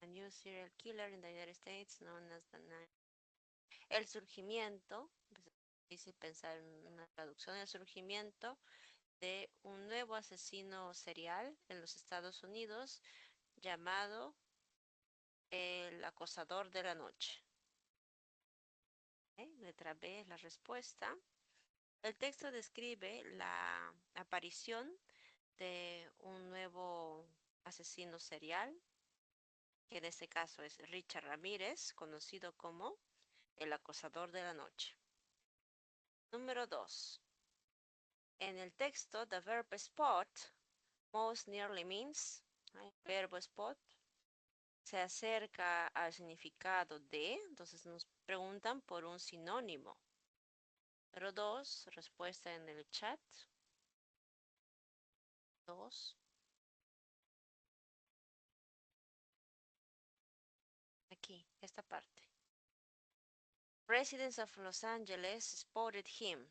A new serial killer in the United States known as the Night. El surgimiento, pues, es difícil pensar en una traducción, el surgimiento de un nuevo asesino serial en los Estados Unidos llamado el acosador de la noche. Letra B es la respuesta. El texto describe la aparición de un nuevo asesino serial, que en este caso es Richard Ramírez, conocido como el acosador de la noche. Número 2. En el texto, the verb spot most nearly means, el verbo spot se acerca al significado de, entonces nos preguntan por un sinónimo. Número 2, respuesta en el chat. 2. Aquí, esta parte. Residents of Los Angeles spotted him.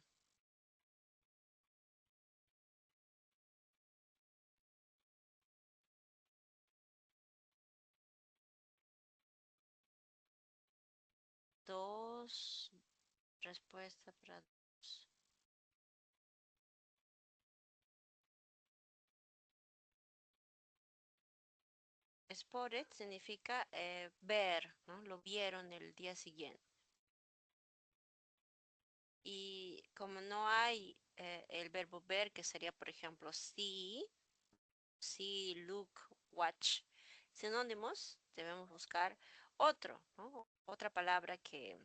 Dos. Respuesta para dos. Spotted significa ver, ¿no? Lo vieron el día siguiente. Y como no hay el verbo ver, que sería, por ejemplo, see, look, watch, sinónimos, debemos buscar otro, ¿no? Otra palabra que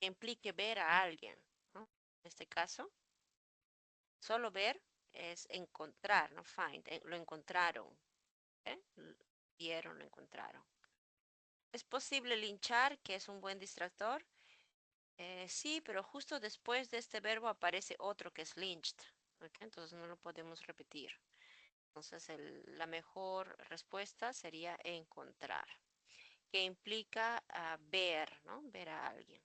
implique ver a alguien, ¿no? En este caso, solo ver es encontrar, ¿no? Find, lo encontraron, ¿eh? Vieron, lo encontraron. ¿Es posible linchar, que es un buen distractor? Sí, pero justo después de este verbo aparece otro que es lynched, ¿ok? Entonces no lo podemos repetir. Entonces la mejor respuesta sería encontrar, que implica ver, ¿no? Ver a alguien.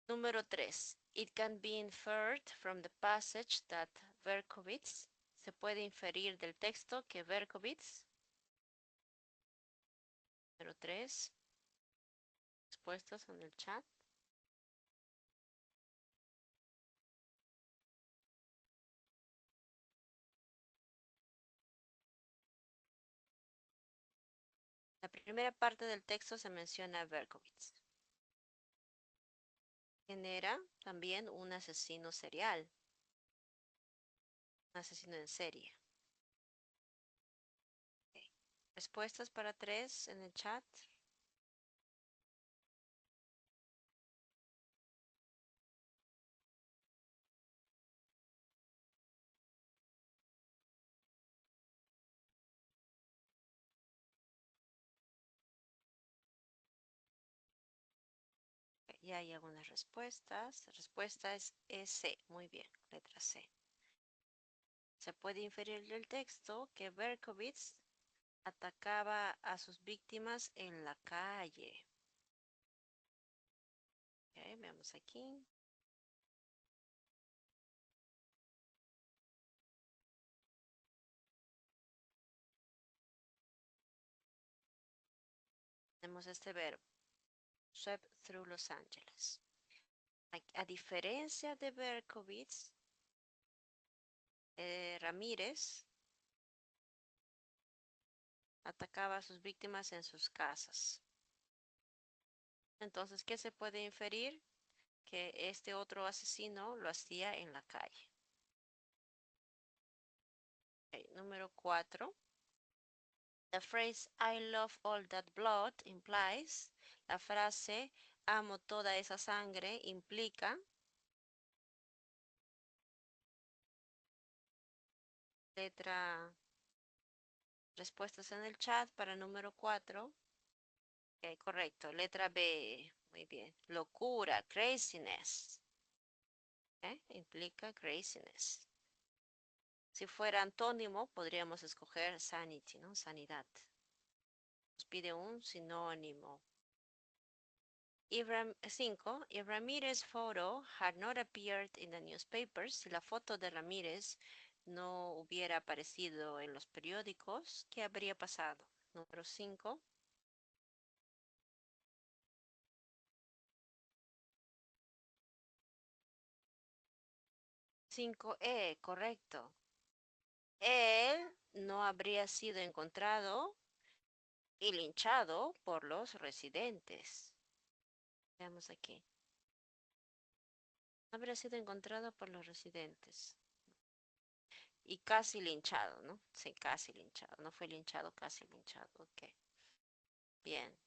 Número 3. It can be inferred from the passage that Berkowitz. Se puede inferir del texto que Berkowitz. Número 3. Respuestas en el chat. La primera parte del texto se menciona a Berkowitz. ¿Quién era? También un asesino serial. Un asesino en serie. Okay. Respuestas para 3 en el chat. Ya hay algunas respuestas. La respuesta es C. Muy bien, letra C. Se puede inferir del texto que Berkowitz atacaba a sus víctimas en la calle. Okay, veamos aquí. Tenemos este verbo, swept through Los Angeles. A diferencia de Berkowitz, Ramírez atacaba a sus víctimas en sus casas. Entonces, ¿qué se puede inferir? Que este otro asesino lo hacía en la calle. Okay, número 4. The phrase I love all that blood implies, la frase amo toda esa sangre implica, letra, respuestas en el chat para número 4. Okay, correcto, letra B, muy bien. Locura, craziness, implica craziness. Si fuera antónimo, podríamos escoger sanity, ¿no? Sanidad. Nos pide un sinónimo. 5. If Ramirez's photo had not appeared in the newspapers, si la foto de Ramírez no hubiera aparecido en los periódicos, ¿qué habría pasado? Número 5. 5E, correcto. Él no habría sido encontrado y linchado por los residentes. Veamos aquí. No habría sido encontrado por los residentes. Y casi linchado, ¿no? Sí, casi linchado. No fue linchado, casi linchado. Ok. Bien.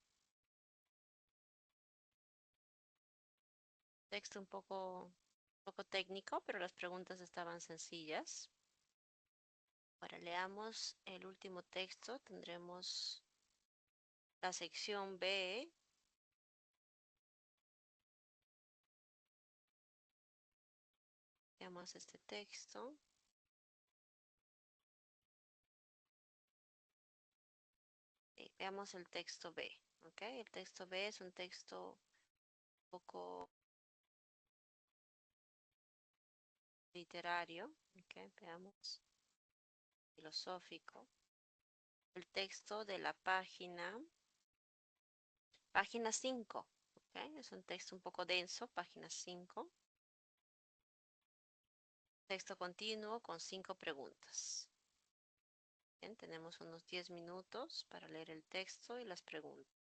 Texto un poco técnico, pero las preguntas estaban sencillas. Ahora leamos el último texto. Tendremos la sección B. Veamos este texto. Veamos el texto B, ¿ok? El texto B es un texto un poco literario, ¿ok? Veamos, filosófico. El texto de la página 5, ¿ok? Es un texto un poco denso, página 5. Texto continuo con 5 preguntas. Bien, tenemos unos 10 minutos para leer el texto y las preguntas.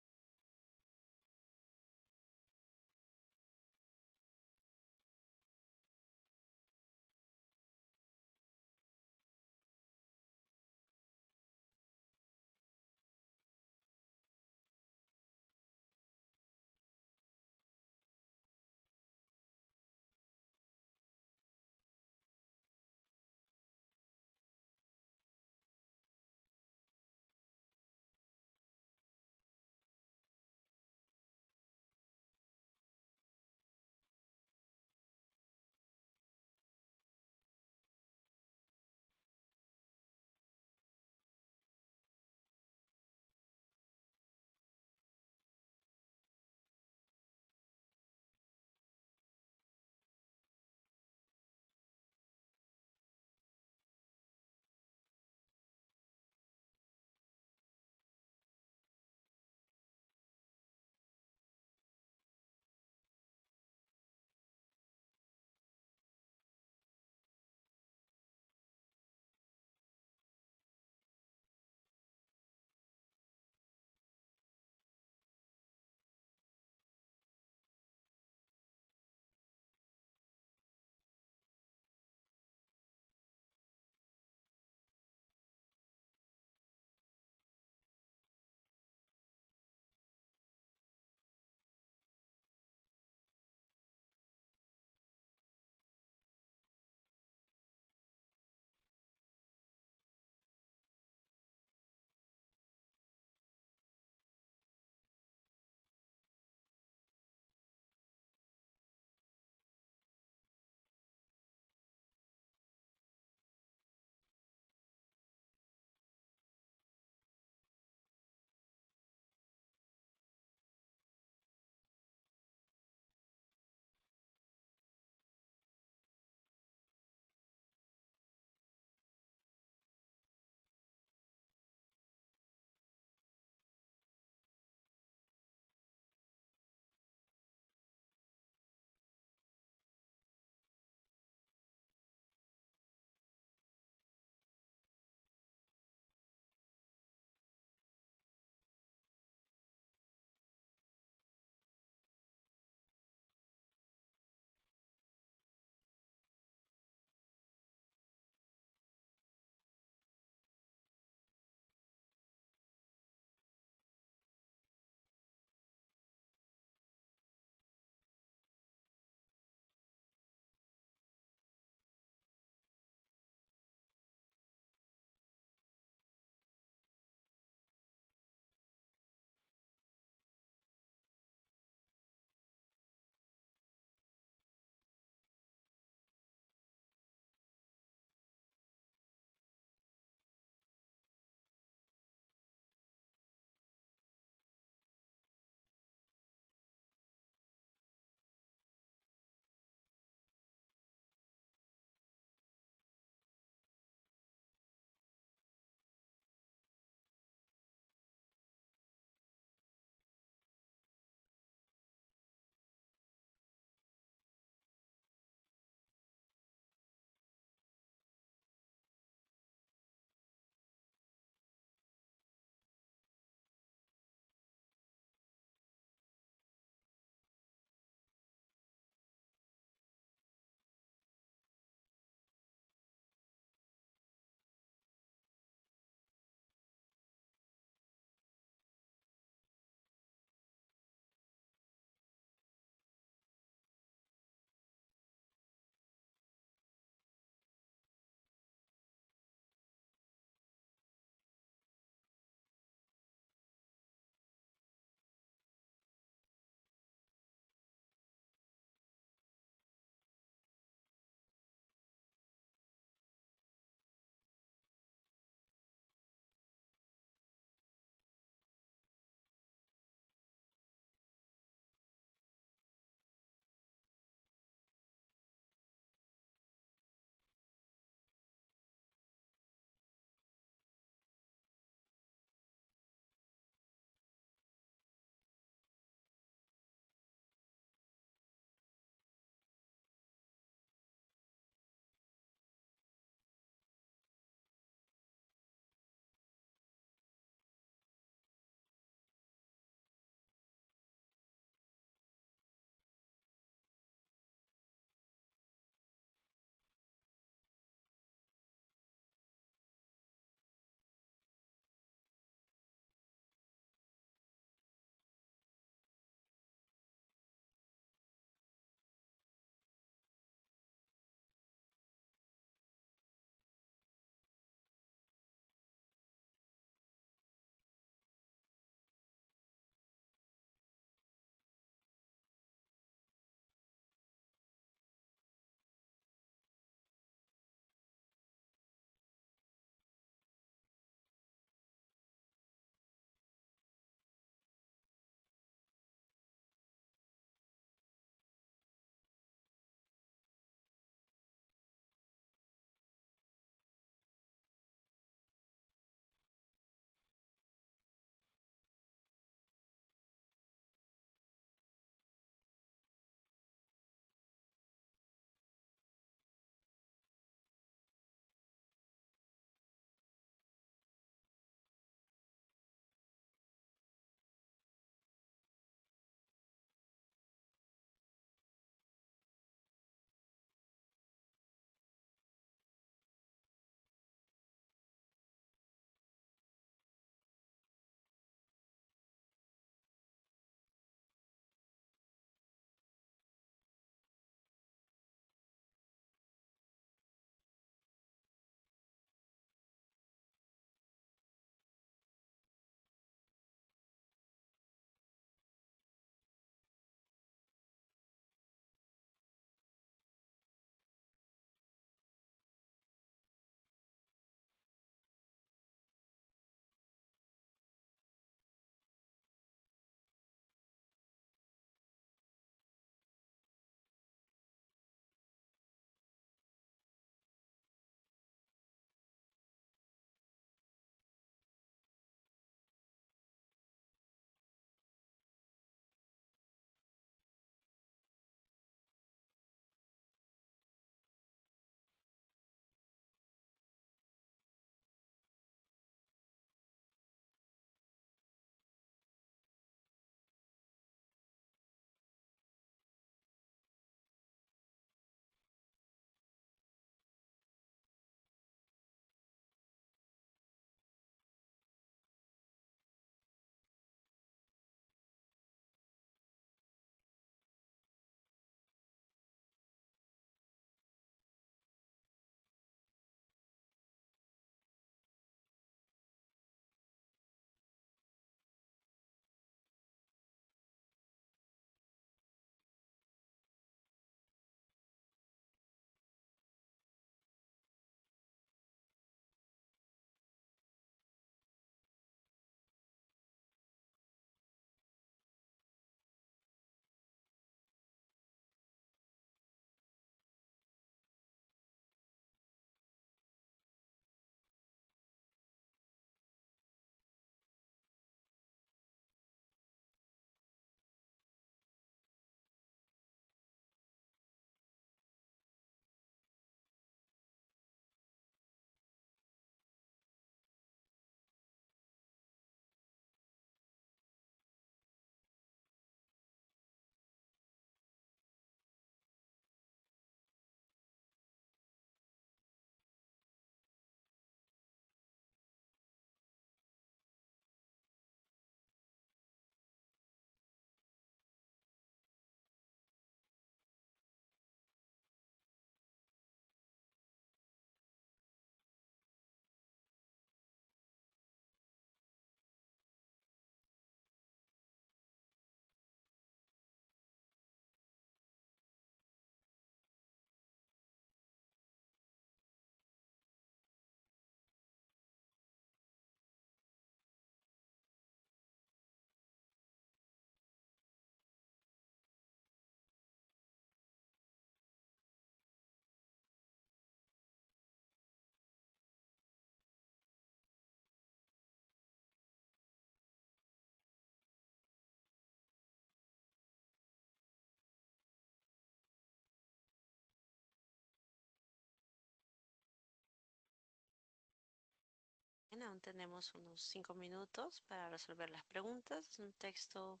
Aún tenemos unos 5 minutos para resolver las preguntas. Es un texto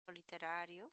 literario.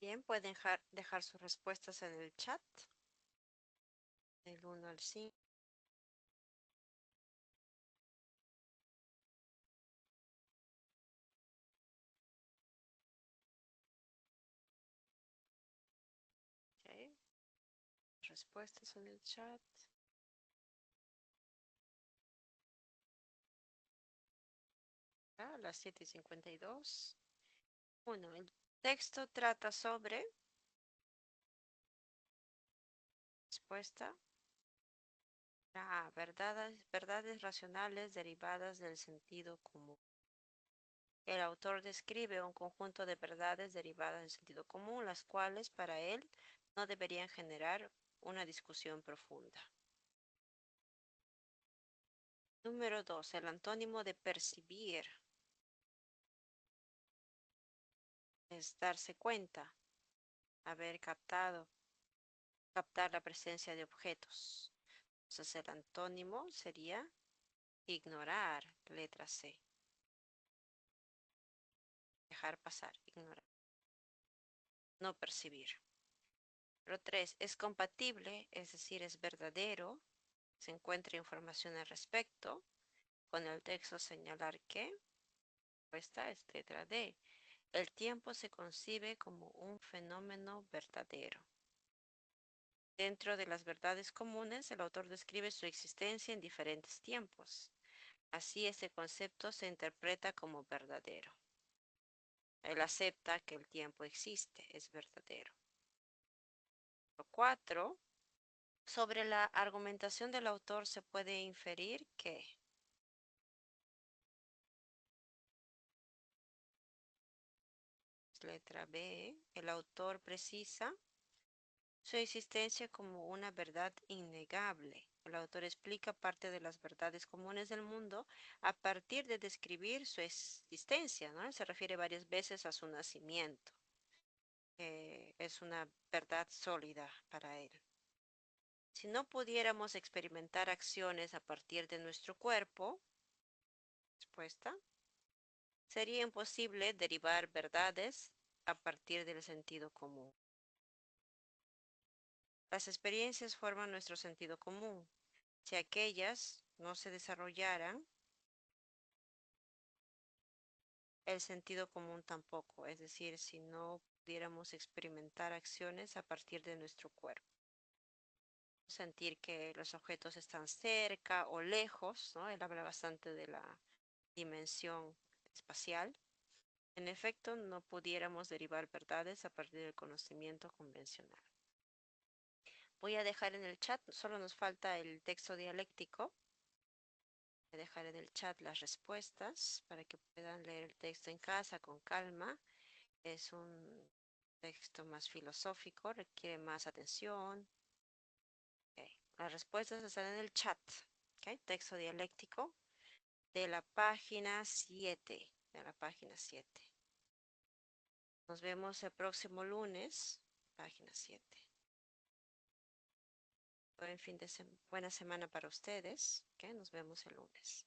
Bien, pueden dejar sus respuestas en el chat, del 1 al 5. Ok, respuestas en el chat. A las 7:52. Bueno, el texto trata sobre respuesta a verdades racionales derivadas del sentido común. El autor describe un conjunto de verdades derivadas del sentido común, las cuales para él no deberían generar una discusión profunda. Número 2. El antónimo de percibir es darse cuenta, haber captar la presencia de objetos. Entonces el antónimo sería ignorar, letra C. Dejar pasar, ignorar. No percibir. Número 3. Es compatible, es decir, es verdadero. Se encuentra información al respecto. Con el texto señalar que, esta es letra D. El tiempo se concibe como un fenómeno verdadero. Dentro de las verdades comunes, el autor describe su existencia en diferentes tiempos. Así, ese concepto se interpreta como verdadero. Él acepta que el tiempo existe, es verdadero. 4. Sobre la argumentación del autor se puede inferir que letra B, el autor precisa su existencia como una verdad innegable. El autor explica parte de las verdades comunes del mundo a partir de describir su existencia, ¿no? Se refiere varias veces a su nacimiento. Es una verdad sólida para él. Si no pudiéramos experimentar acciones a partir de nuestro cuerpo, respuesta, sería imposible derivar verdades a partir del sentido común. Las experiencias forman nuestro sentido común. Si aquellas no se desarrollaran, el sentido común tampoco. Es decir, si no pudiéramos experimentar acciones a partir de nuestro cuerpo. Sentir que los objetos están cerca o lejos, ¿no? Él habla bastante de la dimensión espacial. En efecto, no pudiéramos derivar verdades a partir del conocimiento convencional. Voy a dejar en el chat, solo nos falta el texto dialéctico. Voy a dejar en el chat las respuestas para que puedan leer el texto en casa con calma. Es un texto más filosófico, requiere más atención. Okay. Las respuestas están en el chat. Okay. Texto dialéctico de la página 7. De la página 7. Nos vemos el próximo lunes, página 7. Buena semana para ustedes. Okay. Nos vemos el lunes.